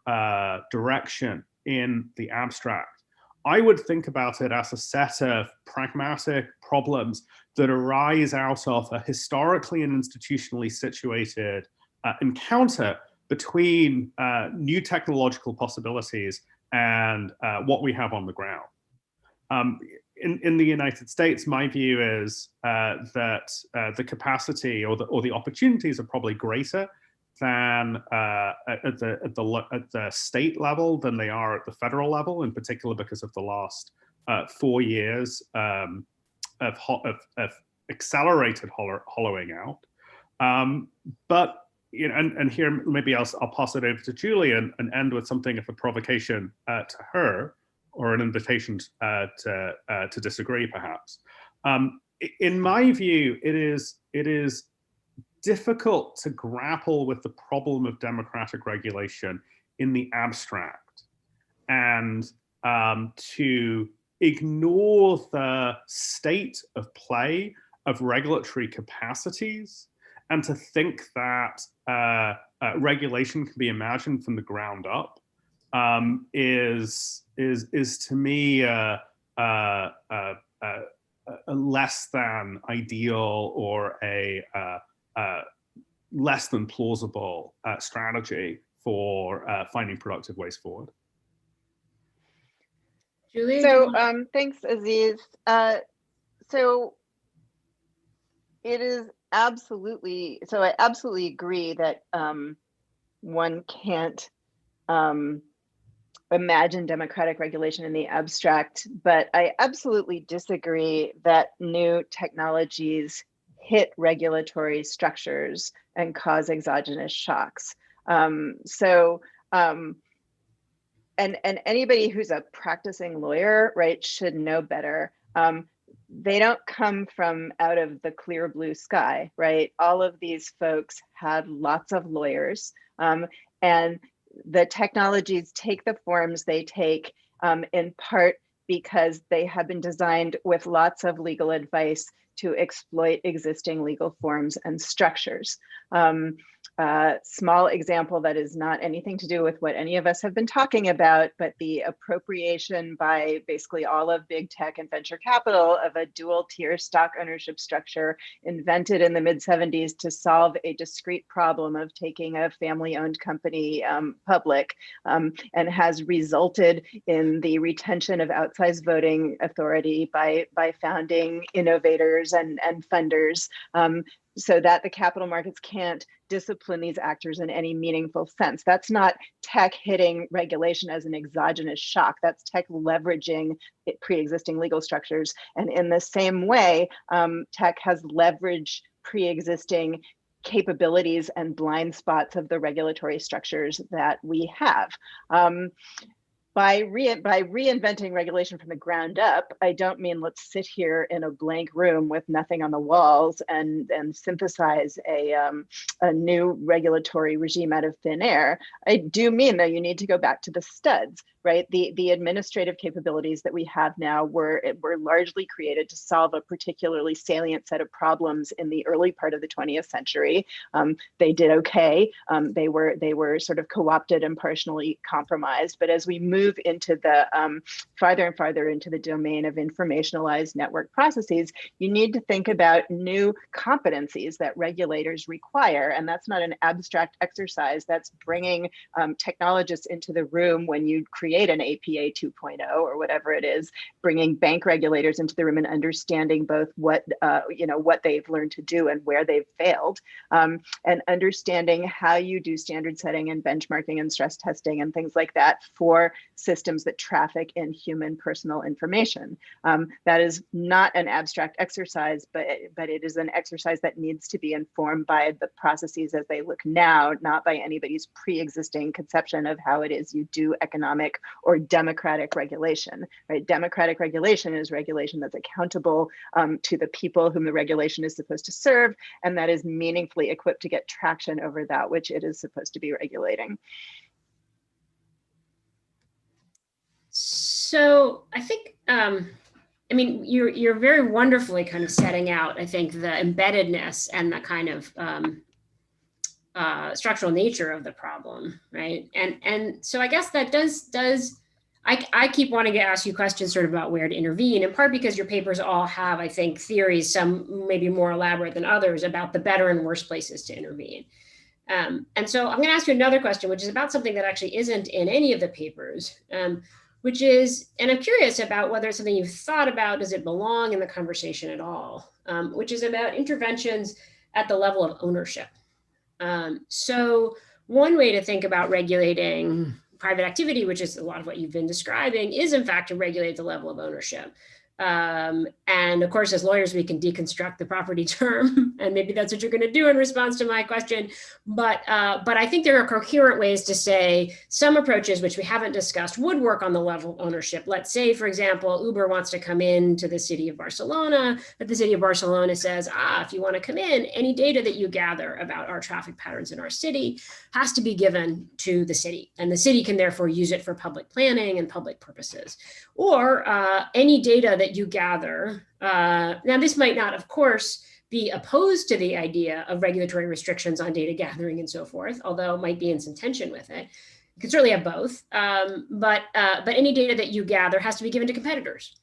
direction in the abstract. I would think about it as a set of pragmatic problems that arise out of a historically and institutionally situated encounter between new technological possibilities and what we have on the ground. In the United States, my view is that the capacity or the opportunities are probably greater than at the state level than they are at the federal level, in particular because of the last 4 years of accelerated hollowing out. But you know, and here maybe I'll pass it over to Julie and end with something of a provocation to her, or an invitation to disagree, perhaps. In my view, it is difficult to grapple with the problem of democratic regulation in the abstract, and to ignore the state of play of regulatory capacities, and to think that regulation can be imagined from the ground up is to me a less than ideal or a less than plausible strategy for finding productive ways forward. Julie? So thanks, Aziz. So it is absolutely, so I absolutely agree that one can't imagine democratic regulation in the abstract, but I absolutely disagree that new technologies hit regulatory structures and cause exogenous shocks. And anybody who's a practicing lawyer, right, should know better. They don't come from out of the clear blue sky, right? All of these folks had lots of lawyers, and the technologies take the forms they take in part because they have been designed with lots of legal advice to exploit existing legal forms and structures. Small example that is not anything to do with what any of us have been talking about, but the appropriation by basically all of big tech and venture capital of a dual tier stock ownership structure invented in the mid-70s to solve a discrete problem of taking a family-owned company public, and has resulted in the retention of outsized voting authority by founding innovators and funders, so that the capital markets can't discipline these actors in any meaningful sense. That's not tech hitting regulation as an exogenous shock. That's tech leveraging pre-existing legal structures. And in the same way, tech has leveraged pre-existing capabilities and blind spots of the regulatory structures that we have. By reinventing regulation from the ground up, I don't mean let's sit here in a blank room with nothing on the walls and synthesize a new regulatory regime out of thin air. I do mean that you need to go back to the studs, right? The administrative capabilities that we have now were largely created to solve a particularly salient set of problems in the early part of the 20th century. They did okay. They were sort of co-opted and partially compromised. But as we move into the farther and farther into the domain of informationalized network processes, you need to think about new competencies that regulators require. And that's not an abstract exercise. That's bringing technologists into the room when you create create an APA 2.0 or whatever it is, bringing bank regulators into the room and understanding both what what they've learned to do and where they've failed, and understanding how you do standard setting and benchmarking and stress testing and things like that for systems that traffic in human personal information. That is not an abstract exercise, but it is an exercise that needs to be informed by the processes as they look now, not by anybody's pre-existing conception of how it is you do economic or democratic regulation, right? Democratic regulation is regulation that's accountable to the people whom the regulation is supposed to serve, and that is meaningfully equipped to get traction over that which it is supposed to be regulating. So I think, I mean, you're very wonderfully kind of setting out, I think, the embeddedness and the kind of structural nature of the problem, right? And so I guess that I keep wanting to ask you questions sort of about where to intervene, in part because your papers all have, I think, theories, some maybe more elaborate than others, about the better and worse places to intervene. And so I'm going to ask you another question, which is about something that actually isn't in any of the papers, which is, and I'm curious about whether it's something you've thought about, does it belong in the conversation at all, which is about interventions at the level of ownership. So one way to think about regulating private activity, which is a lot of what you've been describing, is in fact to regulate the level of ownership. And of course, as lawyers, we can deconstruct the property term, and maybe that's what you're going to do in response to my question. But I think there are coherent ways to say some approaches, which we haven't discussed, would work on the level of ownership. Let's say, for example, Uber wants to come into the city of Barcelona, but the city of Barcelona says, if you want to come in, any data that you gather about our traffic patterns in our city has to be given to the city, and the city can therefore use it for public planning and public purposes. Or any data that you gather. Now, this might not, of course, be opposed to the idea of regulatory restrictions on data gathering and so forth, although it might be in some tension with it. You can certainly have both, but any data that you gather has to be given to competitors,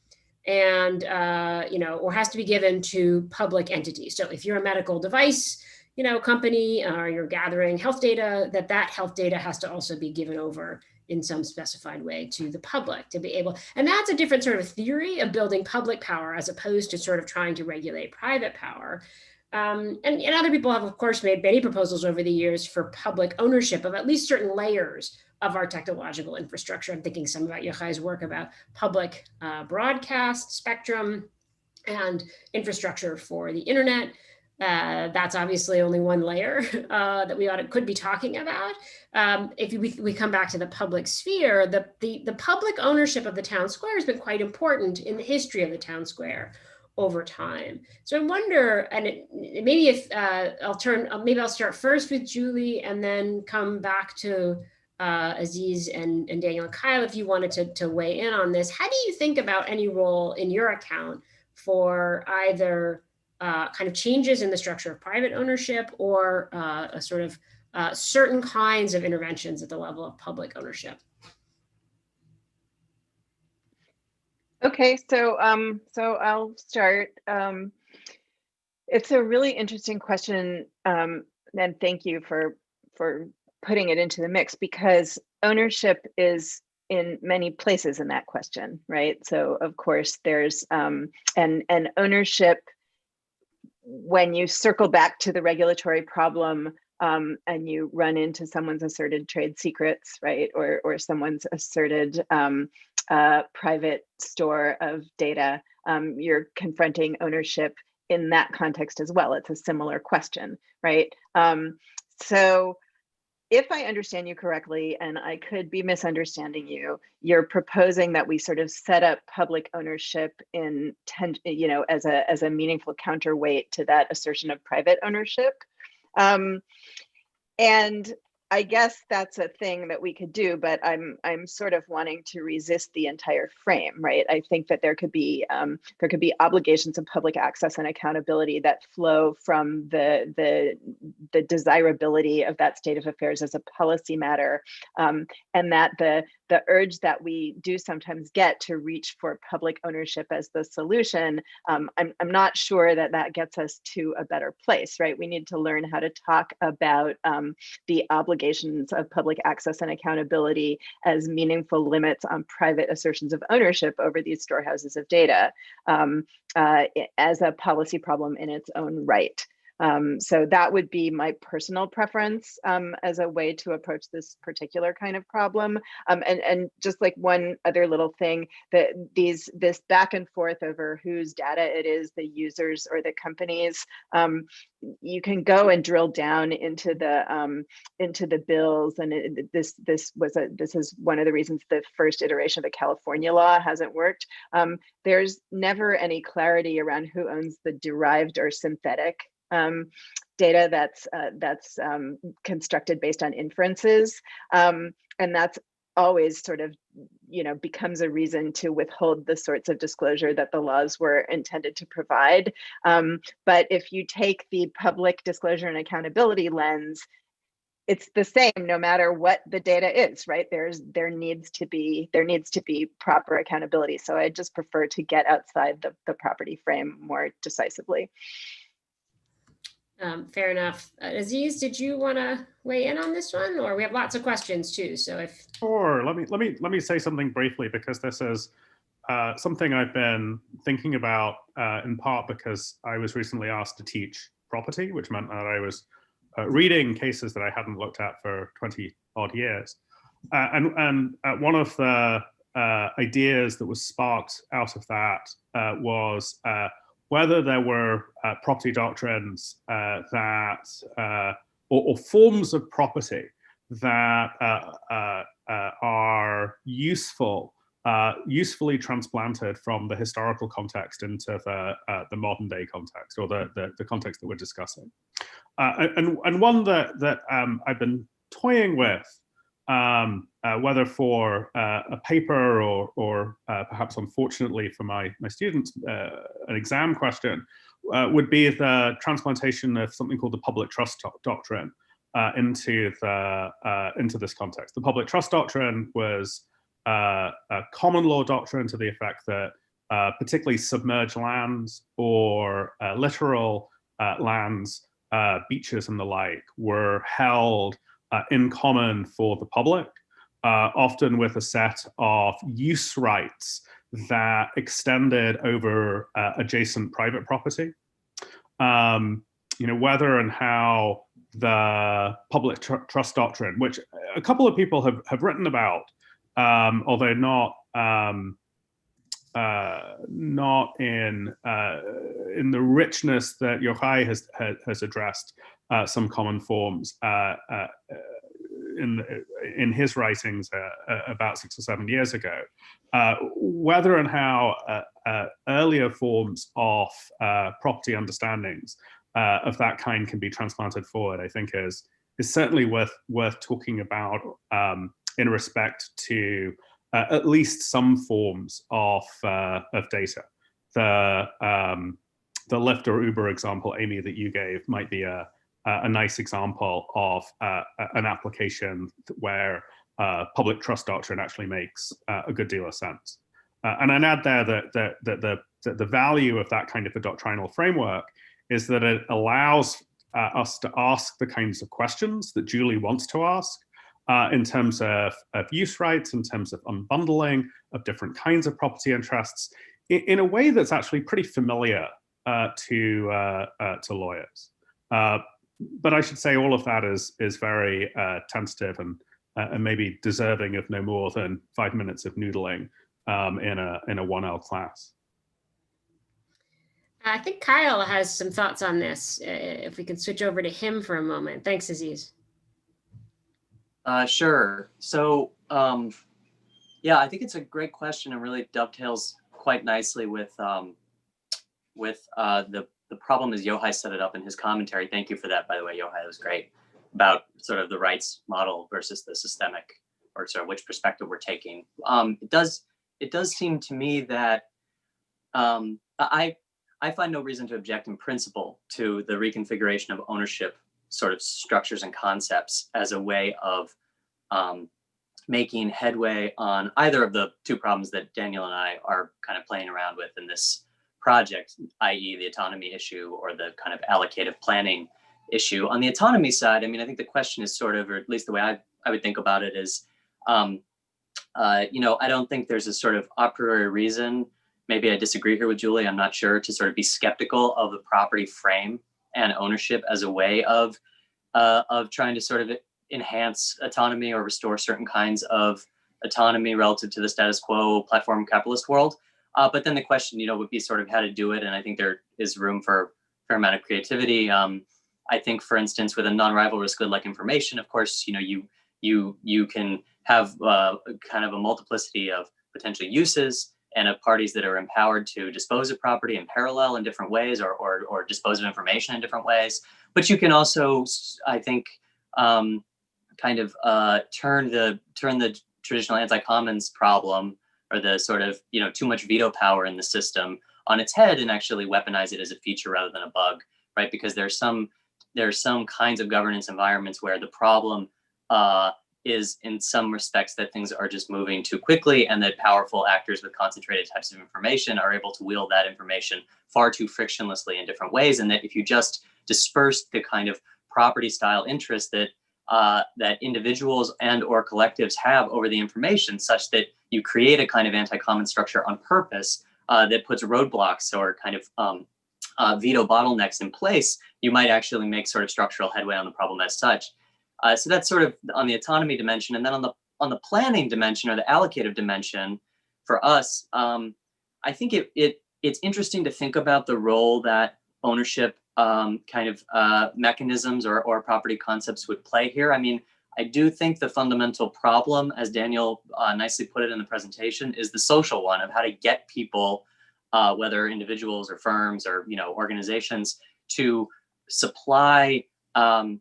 and or has to be given to public entities. So if you're a medical device, company, or you're gathering health data, that health data has to also be given over in some specified way to the public to be able, and that's a different sort of theory of building public power as opposed to sort of trying to regulate private power. And other people have, of course, made many proposals over the years for public ownership of at least certain layers of our technological infrastructure. I'm thinking some about Yochai's work about public broadcast spectrum and infrastructure for the internet. That's obviously only one layer that we could be talking about. If we come back to the public sphere, the public ownership of the town square has been quite important in the history of the town square over time. So I wonder, and maybe if maybe I'll start first with Julie and then come back to Aziz and Daniel and Kyle, if you wanted to weigh in on this. How do you think about any role in your account for either kind of changes in the structure of private ownership or a sort of certain kinds of interventions at the level of public ownership? Okay, so I'll start. It's a really interesting question, and thank you for putting it into the mix, because ownership is in many places in that question, right? So of course there's and ownership, when you circle back to the regulatory problem and you run into someone's asserted trade secrets, right, or someone's asserted private store of data, you're confronting ownership in that context as well. It's a similar question, right? So if I understand you correctly, and I could be misunderstanding you, you're proposing that we sort of set up public ownership in, as a meaningful counterweight to that assertion of private ownership. And I guess that's a thing that we could do, but I'm sort of wanting to resist the entire frame, right? I think that there could be obligations of public access and accountability that flow from the desirability of that state of affairs as a policy matter, and that the urge that we do sometimes get to reach for public ownership as the solution, I'm not sure that gets us to a better place, right? We need to learn how to talk about the obligation obligations of public access and accountability as meaningful limits on private assertions of ownership over these storehouses of data as a policy problem in its own right. So that would be my personal preference as a way to approach this particular kind of problem. And just like one other little thing, that this back and forth over whose data it is, the users or the companies, you can go and drill down into the bills, and this is one of the reasons the first iteration of the California law hasn't worked. There's never any clarity around who owns the derived or synthetic data that's constructed based on inferences, and that's always sort of, becomes a reason to withhold the sorts of disclosure that the laws were intended to provide. But if you take the public disclosure and accountability lens, it's the same no matter what the data is, right? There needs to be proper accountability. So I just prefer to get outside the property frame more decisively. Fair enough. Aziz, did you want to weigh in on this one, or we have lots of questions too? So if sure, let me say something briefly, because this is something I've been thinking about in part because I was recently asked to teach property, which meant that I was reading cases that I hadn't looked at for 20 odd years, and one of the ideas that was sparked out of that was whether there were property doctrines that, or forms of property that are usefully transplanted from the historical context into the modern day context, or the context that we're discussing. And one that I've been toying with, whether for a paper or perhaps unfortunately for my students, an exam question, would be the transplantation of something called the public trust doctrine into this context. The public trust doctrine was a common law doctrine to the effect that particularly submerged lands or littoral lands, beaches and the like, were held in common for the public, often with a set of use rights that extended over adjacent private property. Whether and how the public trust doctrine, which a couple of people have written about, although not in the richness that Yochai has addressed some common forms in his writings about 6 or 7 years ago, whether and how earlier forms of property understandings of that kind can be transplanted forward, I think is certainly worth talking about in respect to at least some forms of data. The Lyft or Uber example, Amy, that you gave might be a nice example of an application where public trust doctrine actually makes a good deal of sense. And I'd add there that the value of that kind of a doctrinal framework is that it allows us to ask the kinds of questions that Julie wants to ask in terms of use rights, in terms of unbundling of different kinds of property interests, in a way that's actually pretty familiar to lawyers. But I should say all of that is very tentative and maybe deserving of no more than 5 minutes of noodling in a 1L class. I think Kyle has some thoughts on this. If we can switch over to him for a moment. Thanks, Aziz. Sure. So, yeah, I think it's a great question and really dovetails quite nicely with the problem as Yochai set it up in his commentary. Thank you for that, by the way, Yochai. That was great, about sort of the rights model versus the systemic, or sort of which perspective we're taking. It does seem to me that I find no reason to object in principle to the reconfiguration of ownership sort of structures and concepts as a way of making headway on either of the two problems that Daniel and I are kind of playing around with in this project, i.e. the autonomy issue or the kind of allocative planning issue. On the autonomy side, I mean, I think the question is sort of, or at least the way I would think about it is, I don't think there's a sort of a priori reason, maybe I disagree here with Julie, I'm not sure, to sort of be skeptical of the property frame and ownership as a way of trying to sort of enhance autonomy or restore certain kinds of autonomy relative to the status quo platform capitalist world. But then the question, would be sort of how to do it. And I think there is room for a fair amount of creativity. I think, for instance, with a non-rivalrous good like information, of course, you can have kind of a multiplicity of potential uses and of parties that are empowered to dispose of property in parallel in different ways or dispose of information in different ways. But you can also, I think, kind of turn the traditional anti-commons problem or the sort of, too much veto power in the system on its head and actually weaponize it as a feature rather than a bug, right? Because there's some kinds of governance environments where the problem is in some respects that things are just moving too quickly and that powerful actors with concentrated types of information are able to wield that information far too frictionlessly in different ways. And that if you just disperse the kind of property style interest that that individuals and or collectives have over the information such that you create a kind of anti-common structure on purpose that puts roadblocks or kind of veto bottlenecks in place, you might actually make sort of structural headway on the problem as such. So that's sort of on the autonomy dimension. And then on the planning dimension or the allocative dimension for us, I think it's interesting to think about the role that ownership kind of mechanisms or property concepts would play here. I mean, I do think the fundamental problem, as Daniel nicely put it in the presentation, is the social one of how to get people, whether individuals or firms or organizations, to supply on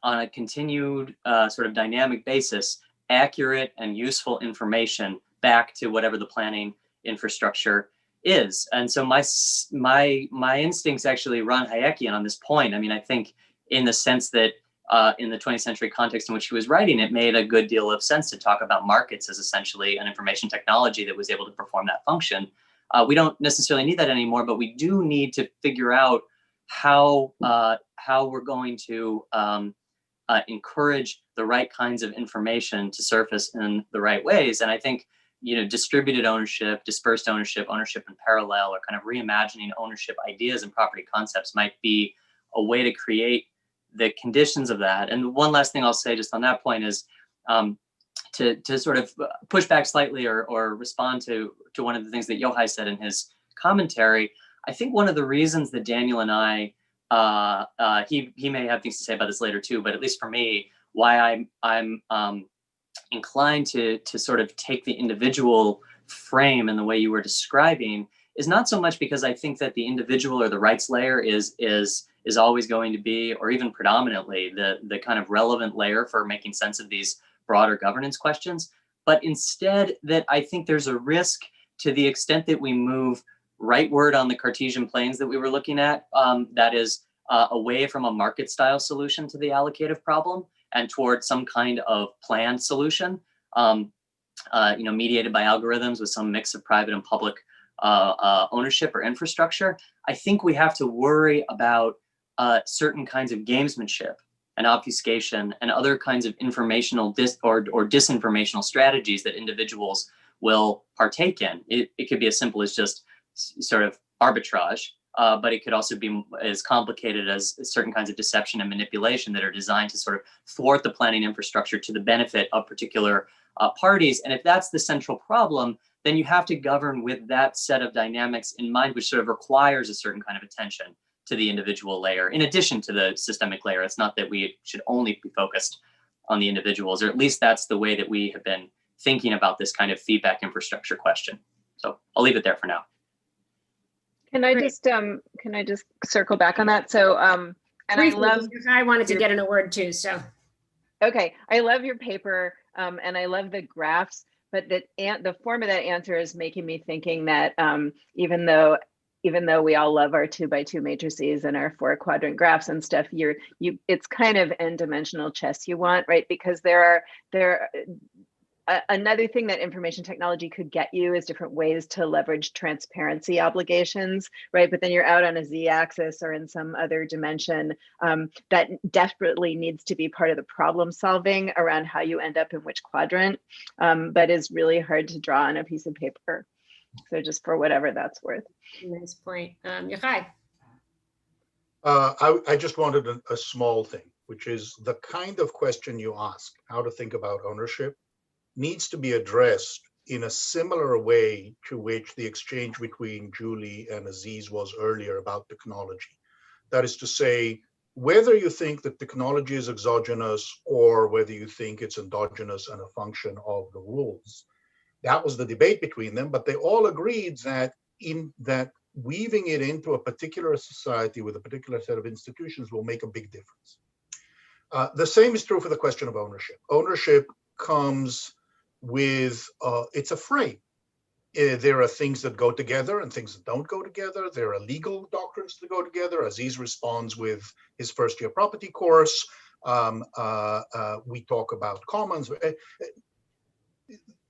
a continued sort of dynamic basis, accurate and useful information back to whatever the planning infrastructure is. And so my instincts actually run Hayekian on this point. I mean, I think in the sense that in the 20th century context in which he was writing, it made a good deal of sense to talk about markets as essentially an information technology that was able to perform that function. We don't necessarily need that anymore, but we do need to figure out how we're going to encourage the right kinds of information to surface in the right ways. And I think, distributed ownership, dispersed ownership, ownership in parallel, or kind of reimagining ownership ideas and property concepts might be a way to create the conditions of that. And one last thing I'll say just on that point is to sort of push back slightly or respond to one of the things that Yochai said in his commentary. I think one of the reasons that Daniel and I, he may have things to say about this later too, but at least for me, why I'm inclined to sort of take the individual frame in the way you were describing is not so much because I think that the individual or the rights layer is always going to be, or even predominantly, the kind of relevant layer for making sense of these broader governance questions, but instead that I think there's a risk to the extent that we move rightward on the Cartesian planes that we were looking at, that is away from a market style solution to the allocative problem and toward some kind of planned solution, mediated by algorithms with some mix of private and public ownership or infrastructure. I think we have to worry about certain kinds of gamesmanship and obfuscation and other kinds of informational or disinformational strategies that individuals will partake in. It could be as simple as just sort of arbitrage, but it could also be as complicated as certain kinds of deception and manipulation that are designed to sort of thwart the planning infrastructure to the benefit of particular parties. And if that's the central problem, then you have to govern with that set of dynamics in mind, which sort of requires a certain kind of attention to the individual layer, in addition to the systemic layer. It's not that we should only be focused on the individuals, or at least that's the way that we have been thinking about this kind of feedback infrastructure question. So I'll leave it there for now. Can I just circle back on that? So and briefly, I wanted to get in a word too. So okay, I love your paper and I love the graphs, but the form of that answer is making me thinking that even though we all love our 2x2 matrices and our 4-quadrant graphs and stuff, it's kind of n-dimensional chess you want, right? Because there Another thing that information technology could get you is different ways to leverage transparency obligations, right? But then you're out on a z-axis or in some other dimension that desperately needs to be part of the problem solving around how you end up in which quadrant, but is really hard to draw on a piece of paper. So just for whatever that's worth. Nice point. Yochai. I just wanted a small thing, which is the kind of question you ask, how to think about ownership, needs to be addressed in a similar way to which the exchange between Julie and Aziz was earlier about technology. That is to say, whether you think that technology is exogenous or whether you think it's endogenous and a function of the rules. That was the debate between them, but they all agreed that weaving it into a particular society with a particular set of institutions will make a big difference. The same is true for the question of ownership. Ownership comes with, it's a frame. There are things that go together and things that don't go together. There are legal doctrines that go together. Aziz responds with his first year property course. We talk about commons.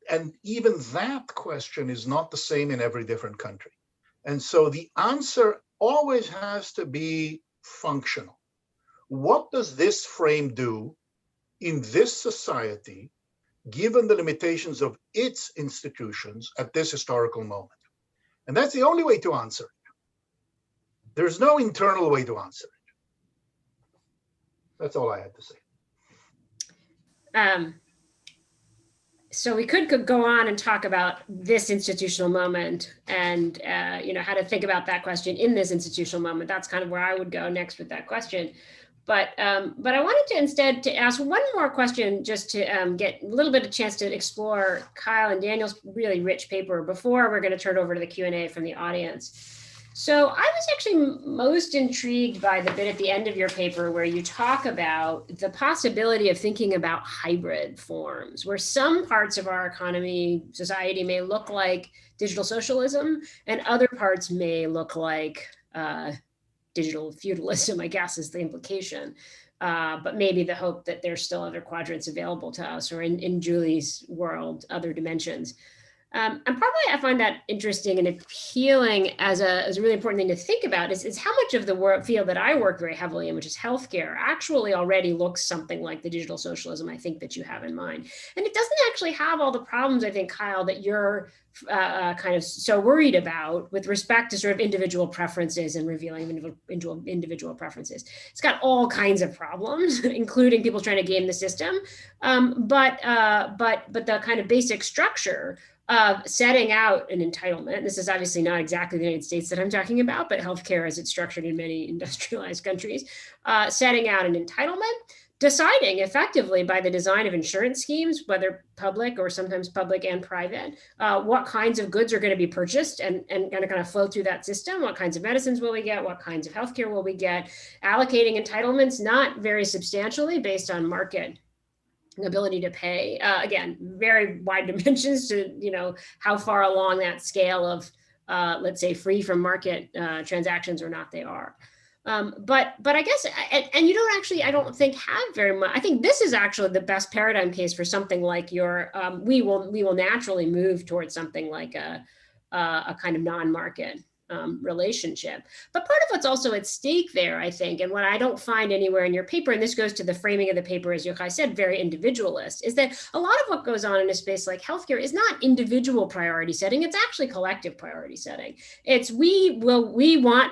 And even that question is not the same in every different country. And so the answer always has to be functional. What does this frame do in this society, given the limitations of its institutions at this historical moment? And that's the only way to answer it. There's no internal way to answer it. That's all I had to say. So we could go on and talk about this institutional moment and how to think about that question in this institutional moment. That's kind of where I would go next with that question. But I wanted to instead to ask one more question just to get a little bit of chance to explore Kyle and Daniel's really rich paper before we're going to turn over to the Q&A from the audience. So I was actually most intrigued by the bit at the end of your paper where you talk about the possibility of thinking about hybrid forms, where some parts of our economy, society may look like digital socialism and other parts may look like digital feudalism, I guess is the implication. But maybe the hope that there's still other quadrants available to us, or in Julie's world, other dimensions. And probably I find that interesting and appealing as a really important thing to think about is how much of the field that I work very heavily in, which is healthcare, actually already looks something like the digital socialism I think that you have in mind. And it doesn't actually have all the problems, I think, Kyle, that you're kind of so worried about with respect to sort of individual preferences and revealing individual preferences. It's got all kinds of problems, including people trying to game the system. But the kind of basic structure of setting out an entitlement. This is obviously not exactly the United States that I'm talking about, but healthcare as it's structured in many industrialized countries, setting out an entitlement, deciding effectively by the design of insurance schemes, whether public or sometimes public and private, what kinds of goods are going to be purchased and going to kind of flow through that system, what kinds of medicines will we get, what kinds of healthcare will we get, allocating entitlements, not very substantially based on market ability to pay. Again, very wide dimensions to, how far along that scale of, let's say, free from market transactions or not they are. But I guess, and you don't actually, I don't think have very much. I think this is actually the best paradigm case for something like your, we will naturally move towards something like a kind of non-market relationship. But part of what's also at stake there, I think, and what I don't find anywhere in your paper, and this goes to the framing of the paper, as Yochai said, very individualist, is that a lot of what goes on in a space like healthcare is not individual priority setting, it's actually collective priority setting. It's we want,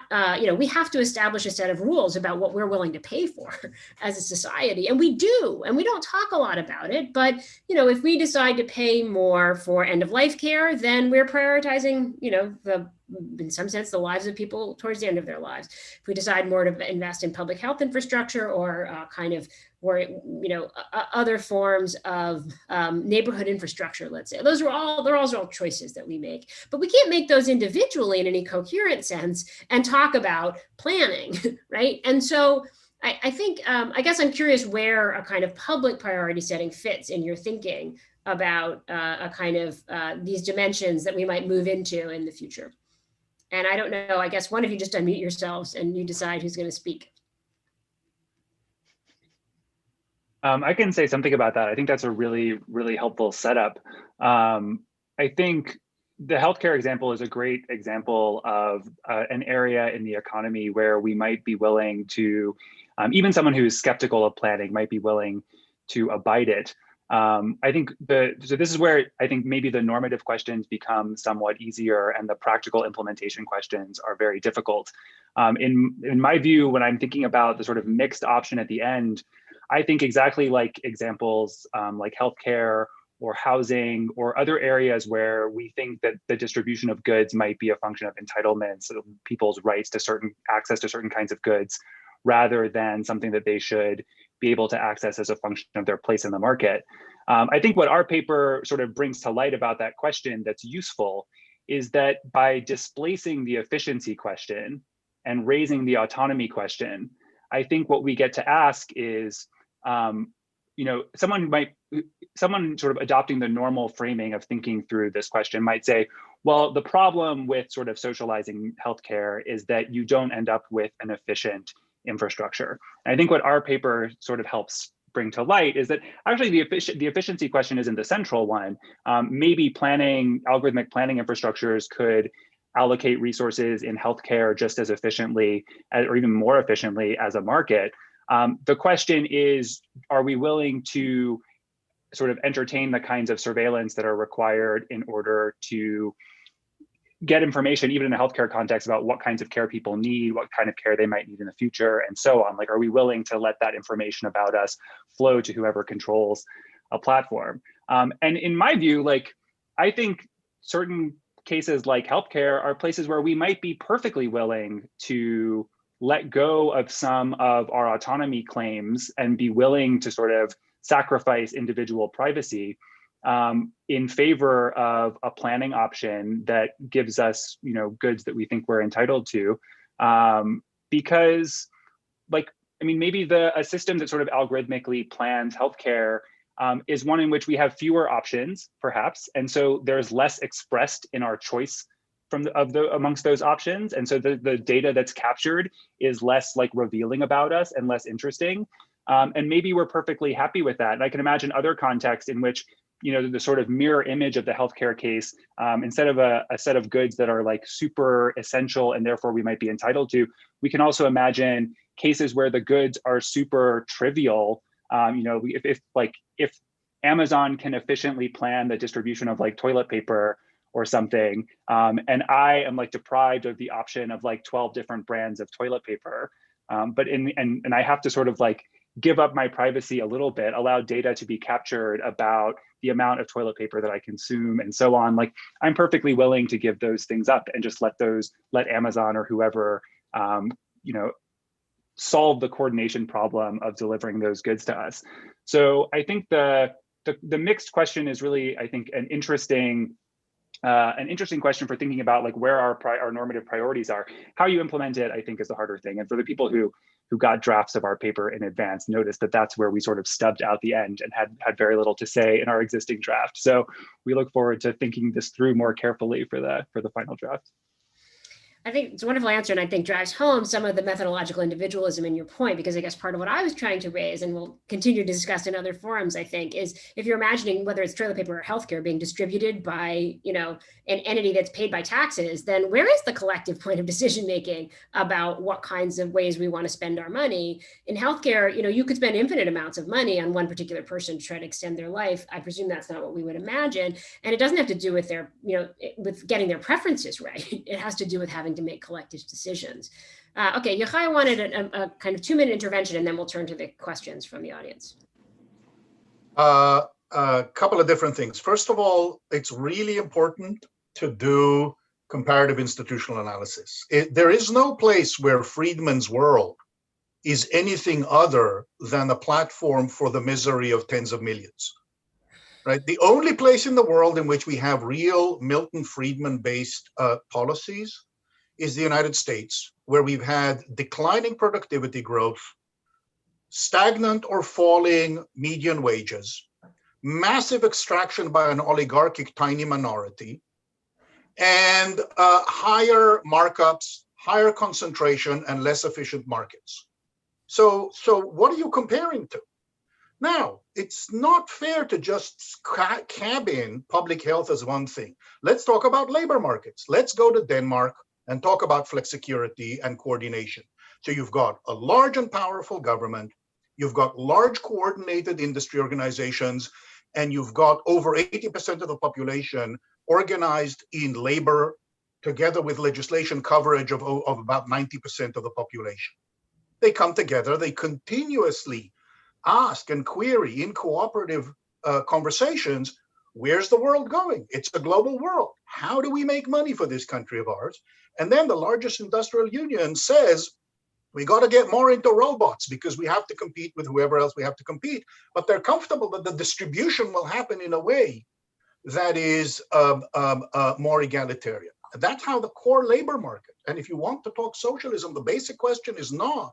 we have to establish a set of rules about what we're willing to pay for as a society, and we do, and we don't talk a lot about it, but, if we decide to pay more for end-of-life care, then we're prioritizing, in some sense, the lives of people towards the end of their lives. If we decide more to invest in public health infrastructure or other forms of neighborhood infrastructure, let's say, those are all choices that we make. But we can't make those individually in any coherent sense and talk about planning, right? And so I think, I guess I'm curious where a kind of public priority setting fits in your thinking about a kind of these dimensions that we might move into in the future. And I don't know, I guess one of you just unmute yourselves and you decide who's going to speak. I can say something about that. I think that's a really, really helpful setup. I think the healthcare example is a great example of an area in the economy where we might be willing to, even someone who's skeptical of planning might be willing to abide it. I think so this is where I think maybe the normative questions become somewhat easier and the practical implementation questions are very difficult. In my view, when I'm thinking about the sort of mixed option at the end, I think exactly like examples like healthcare or housing or other areas where we think that the distribution of goods might be a function of entitlements, of people's rights to certain access to certain kinds of goods, rather than something that they should be able to access as a function of their place in the market. I think what our paper sort of brings to light about that question that's useful is that by displacing the efficiency question and raising the autonomy question, I think what we get to ask is, someone sort of adopting the normal framing of thinking through this question might say, well, the problem with sort of socializing healthcare is that you don't end up with an efficient infrastructure. And I think what our paper sort of helps bring to light is that actually the efficiency question isn't the central one. Maybe algorithmic planning infrastructures could allocate resources in healthcare just as efficiently or even more efficiently as a market. The question is, are we willing to sort of entertain the kinds of surveillance that are required in order to get information, even in a healthcare context, about what kinds of care people need, what kind of care they might need in the future, and so on? Like, are we willing to let that information about us flow to whoever controls a platform? And in my view, like, I think certain cases like healthcare are places where we might be perfectly willing to let go of some of our autonomy claims and be willing to sort of sacrifice individual privacy in favor of a planning option that gives us, goods that we think we're entitled to. Because, maybe a system that sort of algorithmically plans healthcare is one in which we have fewer options, perhaps, and so there's less expressed in our choice amongst those options, and so the data that's captured is less revealing about us and less interesting. And maybe we're perfectly happy with that. And I can imagine other contexts in which, the sort of mirror image of the healthcare case, instead of a set of goods that are super essential and therefore we might be entitled to, we can also imagine cases where the goods are super trivial. If Amazon can efficiently plan the distribution of toilet paper or something, and I am deprived of the option of 12 different brands of toilet paper, but and I have to sort of give up my privacy a little bit, allow data to be captured about the amount of toilet paper that I consume and so on. I'm perfectly willing to give those things up and just let Amazon or whoever, solve the coordination problem of delivering those goods to us. So I think the mixed question is really, I think, an interesting question for thinking about where our normative priorities are. How you implement it, I think, is the harder thing. And for the people who got drafts of our paper in advance, noticed that that's where we sort of stubbed out the end and had very little to say in our existing draft. So we look forward to thinking this through more carefully for the final draft. I think it's a wonderful answer, and I think drives home some of the methodological individualism in your point, because I guess part of what I was trying to raise, and we'll continue to discuss in other forums, I think, is if you're imagining whether it's toilet paper or healthcare being distributed by, an entity that's paid by taxes, then where is the collective point of decision making about what kinds of ways we want to spend our money? In healthcare, you could spend infinite amounts of money on one particular person to try to extend their life. I presume that's not what we would imagine, and it doesn't have to do with their, with getting their preferences right. It has to do with having to make collective decisions. Okay, Yochai wanted a kind of 2-minute intervention, and then we'll turn to the questions from the audience. A couple of different things. First of all, it's really important to do comparative institutional analysis. There is no place where Friedman's world is anything other than a platform for the misery of tens of millions. Right? The only place in the world in which we have real Milton Friedman-based policies is the United States, where we've had declining productivity growth, stagnant or falling median wages, massive extraction by an oligarchic tiny minority, and higher markups, higher concentration, and less efficient markets. So what are you comparing to? Now, it's not fair to just cabin public health as one thing. Let's talk about labor markets. Let's go to Denmark and talk about flexicurity and coordination. So you've got a large and powerful government, you've got large coordinated industry organizations, and you've got over 80% of the population organized in labor, together with legislation coverage of about 90% of the population. They come together, they continuously ask and query in cooperative conversations, where's the world going? It's a global world. How do we make money for this country of ours? And then the largest industrial union says, we got to get more into robots because we have to compete with whoever else we have to compete. But they're comfortable that the distribution will happen in a way that is more egalitarian. That's how the core labor market. And if you want to talk socialism, the basic question is not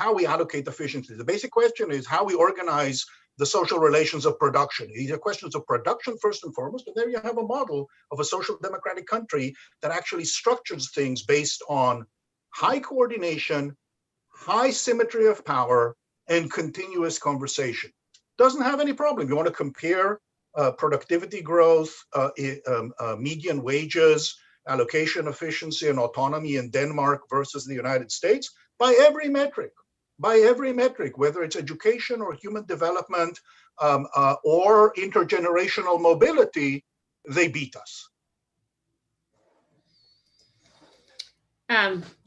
how we allocate efficiency. The basic question is how we organize the social relations of production. These are questions of production first and foremost, and there you have a model of a social democratic country that actually structures things based on high coordination, high symmetry of power, and continuous conversation. Doesn't have any problem. You want to compare productivity growth, median wages, allocation efficiency, and autonomy in Denmark versus the United States, by every metric, whether it's education or human development or intergenerational mobility, they beat us.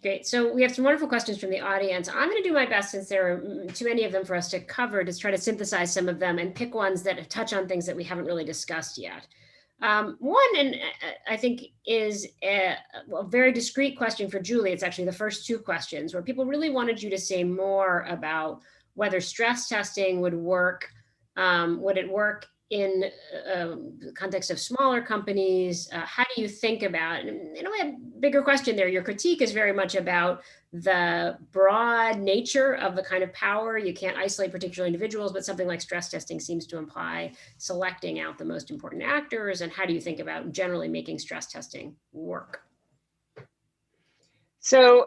Great. So we have some wonderful questions from the audience. I'm going to do my best, since there are too many of them for us to cover, to try to synthesize some of them and pick ones that touch on things that we haven't really discussed yet. One, and I think is a very discrete question for Julie. It's actually the first two questions where people really wanted you to say more about whether stress testing would work. Would it work in the context of smaller companies? How do you think about, in a way, a bigger question there. Your critique is very much about the broad nature of the kind of power. You can't isolate particular individuals, but something like stress testing seems to imply selecting out the most important actors. And how do you think about generally making stress testing work? So,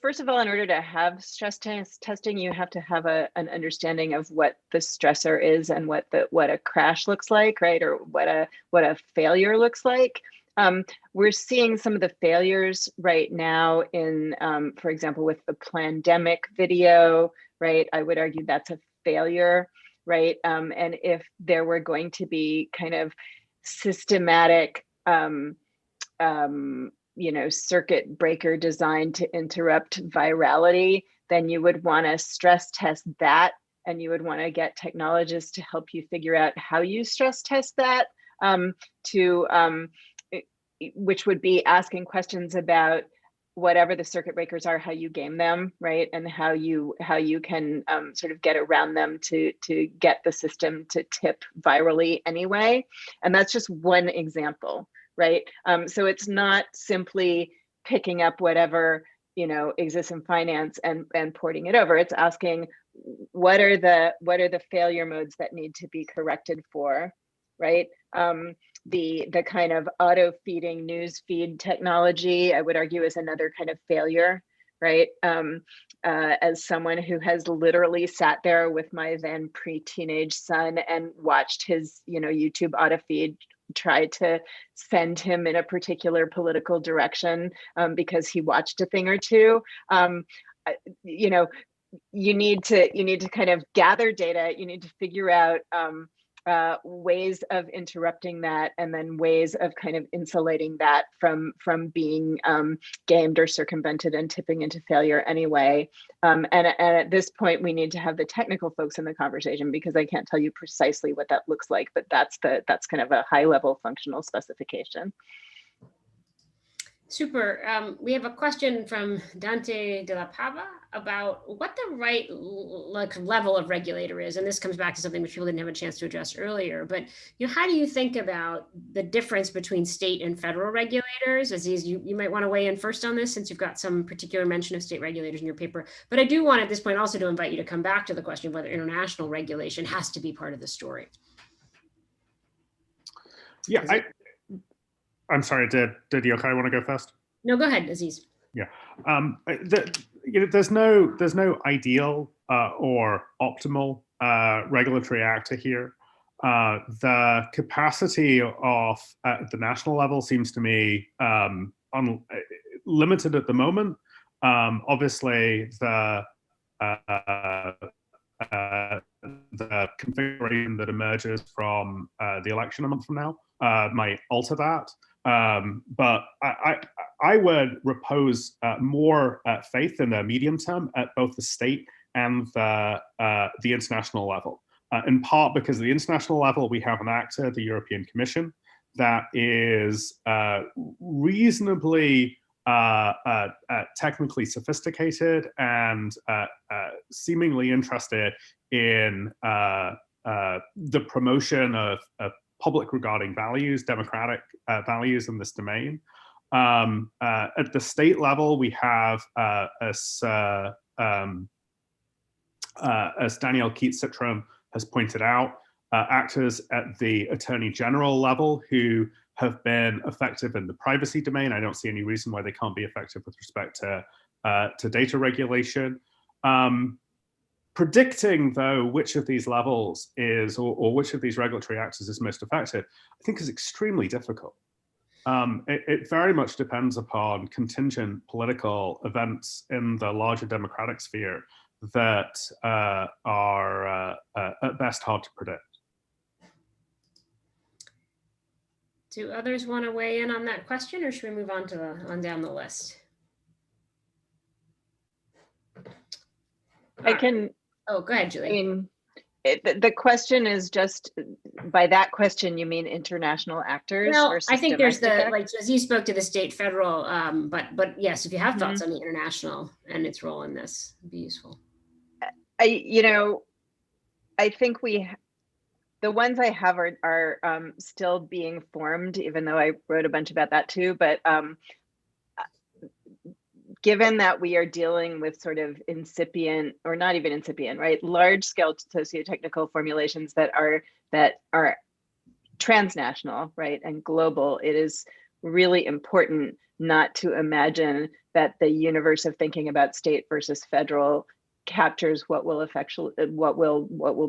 first of all, in order to have stress testing, you have to have an understanding of what the stressor is and what a crash looks like, right? Or what a failure looks like. We're seeing some of the failures right now in, for example, with the pandemic video, right? I would argue that's a failure, right? And if there were going to be kind of systematic, circuit breaker designed to interrupt virality, then you would want to stress test that, and you would want to get technologists to help you figure out how you stress test that, which would be asking questions about whatever the circuit breakers are, how you game them, right, and how you can sort of get around them to get the system to tip virally anyway. And that's just one example. Right. So it's not simply picking up whatever, exists in finance and porting it over. It's asking what are the failure modes that need to be corrected for, right? The kind of auto feeding news feed technology, I would argue, is another kind of failure, right? As someone who has literally sat there with my then pre-teenage son and watched his, YouTube auto feed try to send him in a particular political direction because he watched a thing or two. You need to kind of gather data. You need to figure out ways of interrupting that, and then ways of kind of insulating that from being gamed or circumvented and tipping into failure anyway. And at this point, we need to have the technical folks in the conversation, because I can't tell you precisely what that looks like, but that's kind of a high level functional specification. Super. We have a question from Dante de la Pava about what the right level of regulator is. And this comes back to something which people didn't have a chance to address earlier. But how do you think about the difference between state and federal regulators? Aziz, you might want to weigh in first on this, since you've got some particular mention of state regulators in your paper. But I do want at this point also to invite you to come back to the question of whether international regulation has to be part of the story. Yeah, I'm sorry, did Yochai want to go first? No, go ahead, Aziz. Yeah, there's no ideal or optimal regulatory actor here. The capacity of the national level seems to me limited at the moment. Obviously, the configuration that emerges from the election a month from now might alter that. But I would repose more faith in the medium term at both the state and the international level. In part because at the international level, we have an actor, the European Commission, that is reasonably technically sophisticated and seemingly interested in the promotion of public regarding values, democratic values in this domain. At the state level, we have, as Danielle Keats-Citron has pointed out, actors at the Attorney General level who have been effective in the privacy domain. I don't see any reason why they can't be effective with respect to data regulation. Predicting, though, which of these levels is, or which of these regulatory actors is most effective, I think is extremely difficult. It very much depends upon contingent political events in the larger democratic sphere that are at best hard to predict. Do others want to weigh in on that question, or should we move on to on down the list? I can. Oh, go ahead, Julie. I mean, the question is just, by that question, you mean international actors? Well, versus I think there's domestic like Aziz spoke to the state, federal, but yes, if you have thoughts on the international and its role in this, it'd be useful. I think the ones I have are still being formed, even though I wrote a bunch about that too. But given that we are dealing with sort of incipient, or not even incipient, right, large-scale socio-technical formulations that are transnational, right, and global, it is really important not to imagine that the universe of thinking about state versus federal captures what will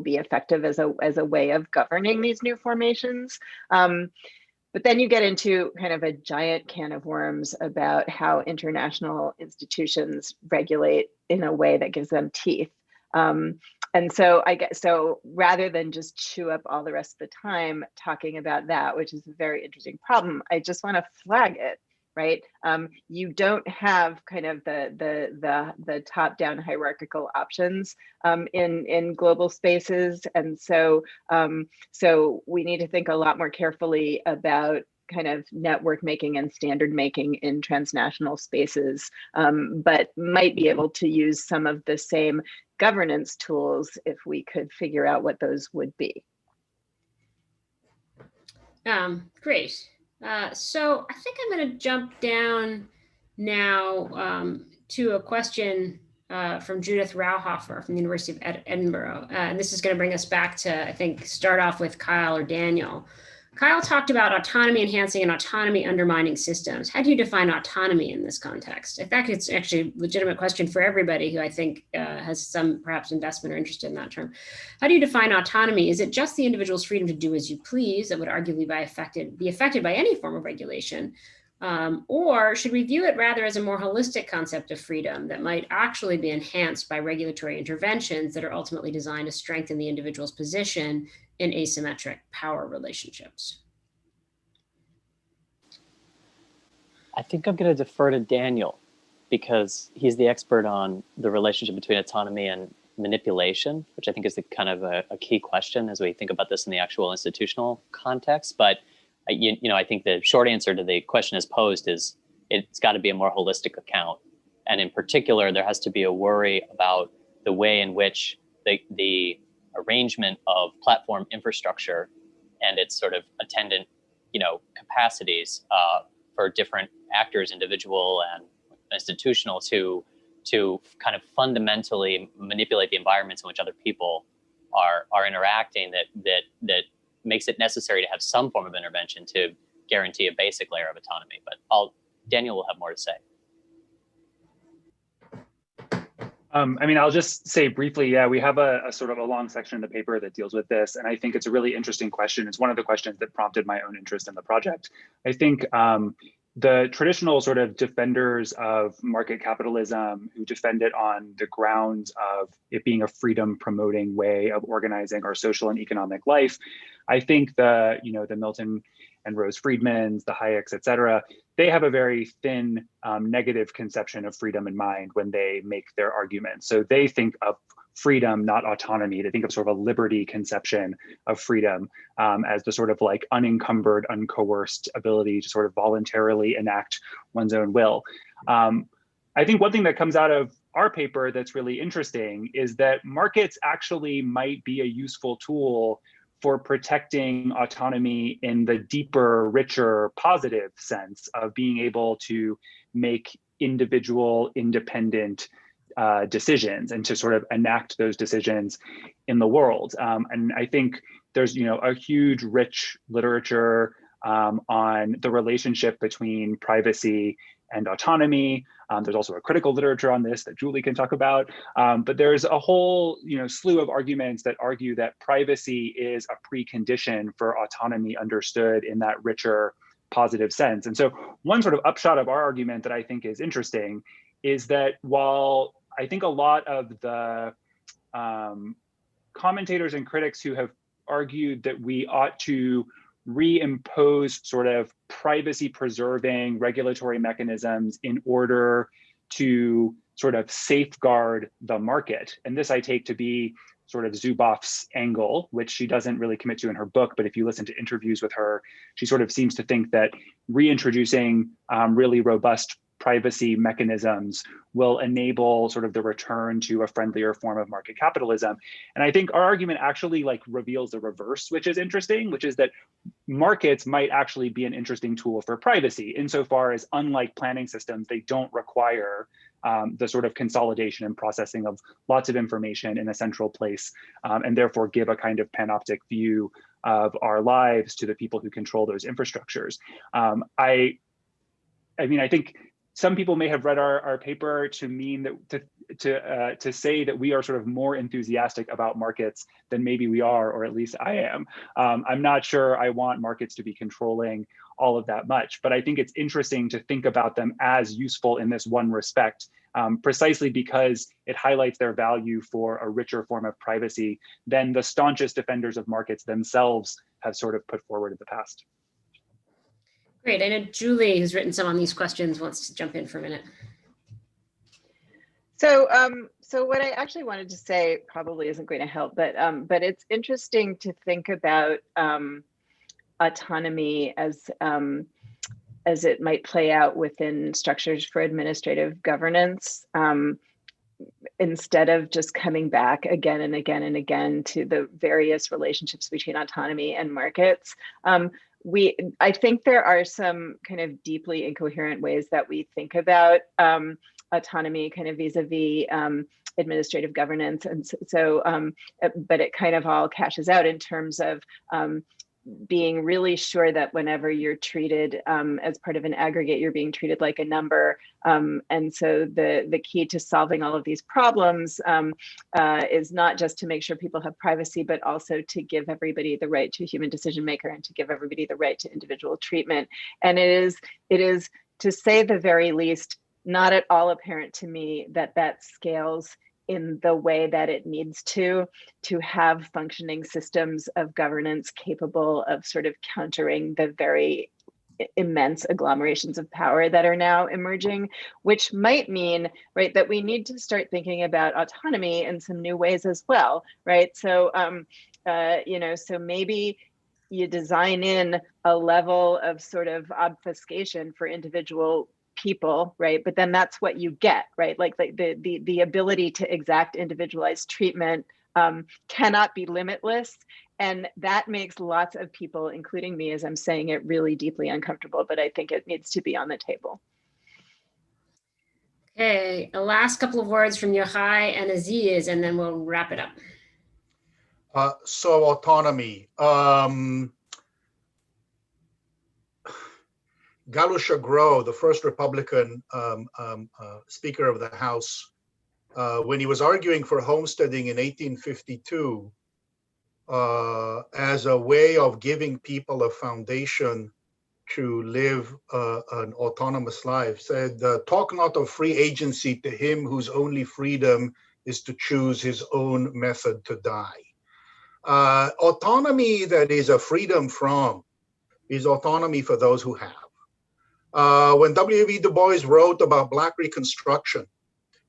be effective as a way of governing these new formations. But then you get into kind of a giant can of worms about how international institutions regulate in a way that gives them teeth. And so rather than just chew up all the rest of the time talking about that, which is a very interesting problem, I just want to flag it. Right, you don't have kind of the top-down hierarchical options in global spaces, and so we need to think a lot more carefully about kind of network making and standard making in transnational spaces, but might be able to use some of the same governance tools if we could figure out what those would be. Great. So I think I'm going to jump down now to a question from Judith Rauhofer from the University of Edinburgh. And this is going to bring us back to, I think, start off with Kyle or Daniel. Kyle talked about autonomy enhancing and autonomy undermining systems. How do you define autonomy in this context? In fact, it's actually a legitimate question for everybody who I think has some perhaps investment or interest in that term. How do you define autonomy? Is it just the individual's freedom to do as you please that would arguably be affected by any form of regulation? Or should we view it rather as a more holistic concept of freedom that might actually be enhanced by regulatory interventions that are ultimately designed to strengthen the individual's position in asymmetric power relationships? I think I'm going to defer to Daniel because he's the expert on the relationship between autonomy and manipulation, which I think is the kind of a key question as we think about this in the actual institutional context. But I think the short answer to the question as posed is it's got to be a more holistic account. And in particular, there has to be a worry about the way in which the arrangement of platform infrastructure and its sort of attendant, capacities for different actors, individual and institutional, to kind of fundamentally manipulate the environments in which other people are interacting that makes it necessary to have some form of intervention to guarantee a basic layer of autonomy. But Daniel will have more to say. I mean, I'll just say briefly, yeah, we have a sort of a long section in the paper that deals with this. And I think it's a really interesting question. It's one of the questions that prompted my own interest in the project. I think the traditional sort of defenders of market capitalism who defend it on the grounds of it being a freedom promoting way of organizing our social and economic life, I think the Milton and Rose Friedmans, the Hayeks, et cetera, they have a very thin negative conception of freedom in mind when they make their arguments. So they think of freedom, not autonomy. They think of sort of a liberty conception of freedom as the sort of like unencumbered, uncoerced ability to sort of voluntarily enact one's own will. I think one thing that comes out of our paper that's really interesting is that markets actually might be a useful tool for protecting autonomy in the deeper, richer, positive sense of being able to make individual, independent decisions and to sort of enact those decisions in the world. And I think there's a huge, rich literature on the relationship between privacy and autonomy. There's also a critical literature on this that Julie can talk about. But there's a whole slew of arguments that argue that privacy is a precondition for autonomy understood in that richer, positive sense. And so one sort of upshot of our argument that I think is interesting is that while I think a lot of the commentators and critics who have argued that we ought to reimpose sort of privacy preserving regulatory mechanisms in order to sort of safeguard the market. And this I take to be sort of Zuboff's angle, which she doesn't really commit to in her book, but if you listen to interviews with her, she sort of seems to think that reintroducing really robust privacy mechanisms will enable sort of the return to a friendlier form of market capitalism. And I think our argument actually like reveals the reverse, which is interesting, which is that markets might actually be an interesting tool for privacy insofar as, unlike planning systems, they don't require the sort of consolidation and processing of lots of information in a central place, and therefore give a kind of panoptic view of our lives to the people who control those infrastructures. I mean, I think some people may have read our paper to mean that to say that we are sort of more enthusiastic about markets than maybe we are, or at least I am. I'm not sure I want markets to be controlling all of that much, but I think it's interesting to think about them as useful in this one respect, precisely because it highlights their value for a richer form of privacy than the staunchest defenders of markets themselves have sort of put forward in the past. Great. I know Julie, who's written some on these questions, wants to jump in for a minute. So what I actually wanted to say probably isn't going to help, but it's interesting to think about autonomy as it might play out within structures for administrative governance, instead of just coming back again and again and again to the various relationships between autonomy and markets. I think there are some kind of deeply incoherent ways that we think about autonomy kind of vis-a-vis administrative governance. And so, but it kind of all cashes out in terms of being really sure that whenever you're treated as part of an aggregate, you're being treated like a number. And so the key to solving all of these problems is not just to make sure people have privacy, but also to give everybody the right to a human decision maker and to give everybody the right to individual treatment. And it is to say the very least, not at all apparent to me that scales in the way that it needs to have functioning systems of governance capable of sort of countering the very immense agglomerations of power that are now emerging, which might mean, right, that we need to start thinking about autonomy in some new ways as well, right? So, so maybe you design in a level of sort of obfuscation for individual people, right? But then that's what you get, right? Like the ability to exact individualized treatment cannot be limitless. And that makes lots of people, including me, as I'm saying it, really deeply uncomfortable, but I think it needs to be on the table. Okay, a last couple of words from Yochai and Aziz, and then we'll wrap it up. So autonomy. Galusha Grow, the first Republican Speaker of the House when he was arguing for homesteading in 1852 as a way of giving people a foundation to live an autonomous life, said, talk not of free agency to him whose only freedom is to choose his own method to die. Autonomy that is a freedom from is autonomy for those who have. When W.E. Du Bois wrote about Black Reconstruction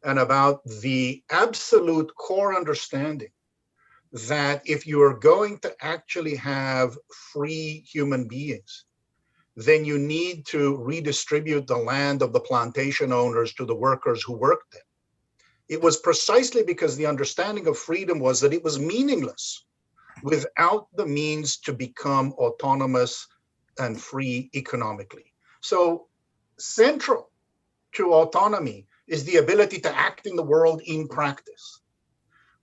and about the absolute core understanding that if you are going to actually have free human beings, then you need to redistribute the land of the plantation owners to the workers who worked there. It was precisely because the understanding of freedom was that it was meaningless without the means to become autonomous and free economically. So central to autonomy is the ability to act in the world in practice.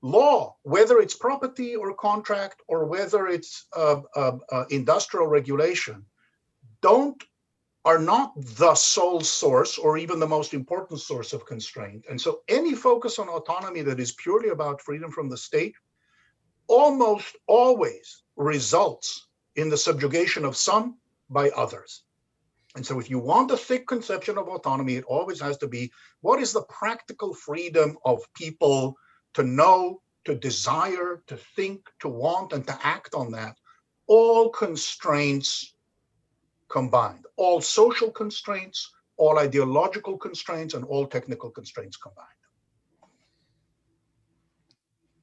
Law, whether it's property or contract or whether it's industrial regulation, are not the sole source or even the most important source of constraint. And so any focus on autonomy that is purely about freedom from the state almost always results in the subjugation of some by others. And so if you want a thick conception of autonomy, it always has to be, what is the practical freedom of people to know, to desire, to think, to want, and to act on that? All constraints combined, all social constraints, all ideological constraints, and all technical constraints combined.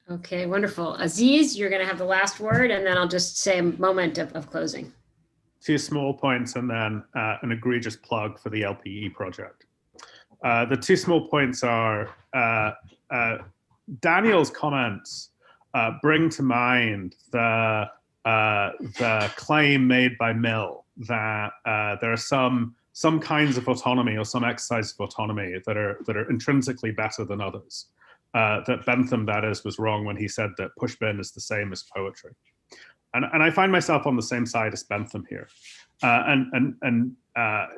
Okay, wonderful. Aziz, you're going to have the last word, and then I'll just say a moment of closing. Two small points and then an egregious plug for the LPE project. The two small points are Daniel's comments bring to mind the claim made by Mill that there are some kinds of autonomy or some exercise of autonomy that are intrinsically better than others. That Bentham, that is, was wrong when he said that pushbin is the same as poetry. And I find myself on the same side as Bentham here. And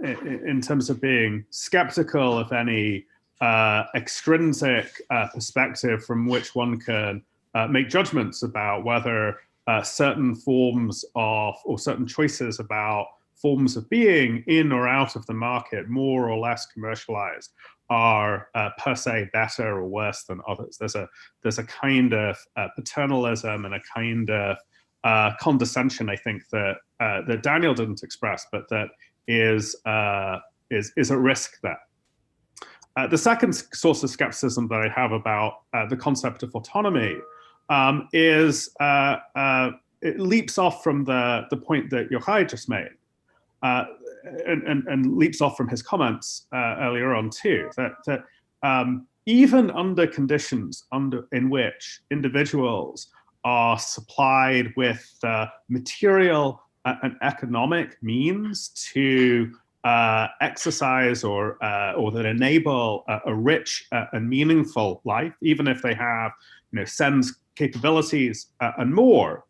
in terms of being skeptical of any extrinsic perspective from which one can make judgments about whether certain forms of, or certain choices about forms of being in or out of the market, more or less commercialized, are per se better or worse than others. There's a kind of paternalism and a kind of condescension, I think, that Daniel didn't express, but that is at risk there. The second source of skepticism that I have about the concept of autonomy is it leaps off from the point that Yochai just made, and leaps off from his comments earlier on too, that even under conditions in which individuals are supplied with material and economic means to exercise or that enable a rich and meaningful life, even if they have, sense capabilities and more.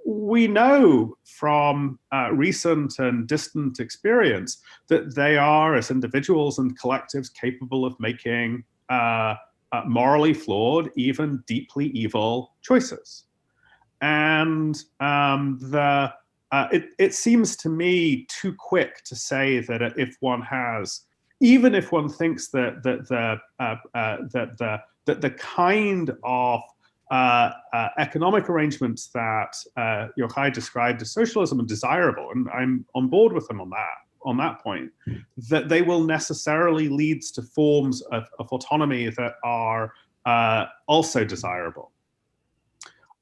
We know from recent and distant experience that they are, as individuals and collectives, capable of making morally flawed, even deeply evil choices. And it seems to me too quick to say that if one has, even if one thinks that the kind of economic arrangements that Yochai described as socialism are desirable, and I'm on board with him on that point, that they will necessarily lead to forms of autonomy that are also desirable.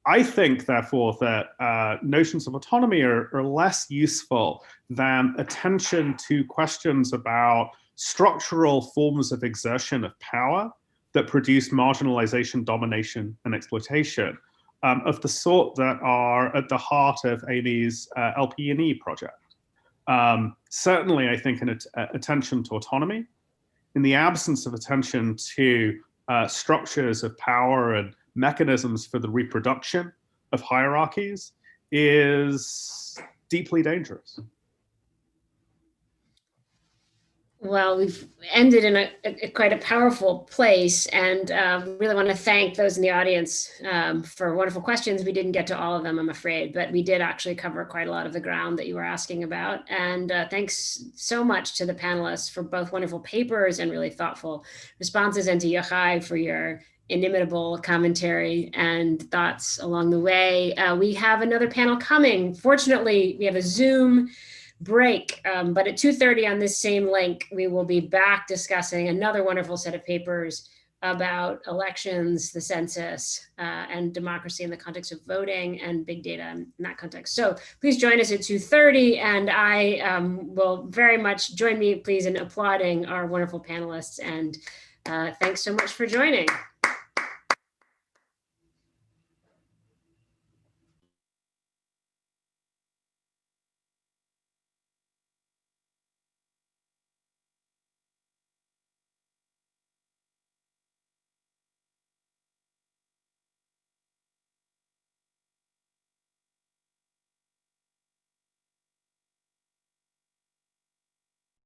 I think, therefore, that notions of autonomy are less useful than attention to questions about structural forms of exertion of power that produce marginalization, domination, and exploitation of the sort that are at the heart of Amy's LP&E project. Certainly, I think an attention to autonomy, in the absence of attention to structures of power and mechanisms for the reproduction of hierarchies, is deeply dangerous. Well, we've ended in a quite a powerful place, and really want to thank those in the audience for wonderful questions. We didn't get to all of them, I'm afraid, but we did actually cover quite a lot of the ground that you were asking about. And thanks so much to the panelists for both wonderful papers and really thoughtful responses, and to Yochai for your inimitable commentary and thoughts along the way. We have another panel coming. Fortunately, we have a Zoom break, but at 2:30 on this same link, we will be back discussing another wonderful set of papers about elections, the census, and democracy in the context of voting and big data in that context. So please join us at 2:30, and I will very much join me, please, in applauding our wonderful panelists, and thanks so much for joining.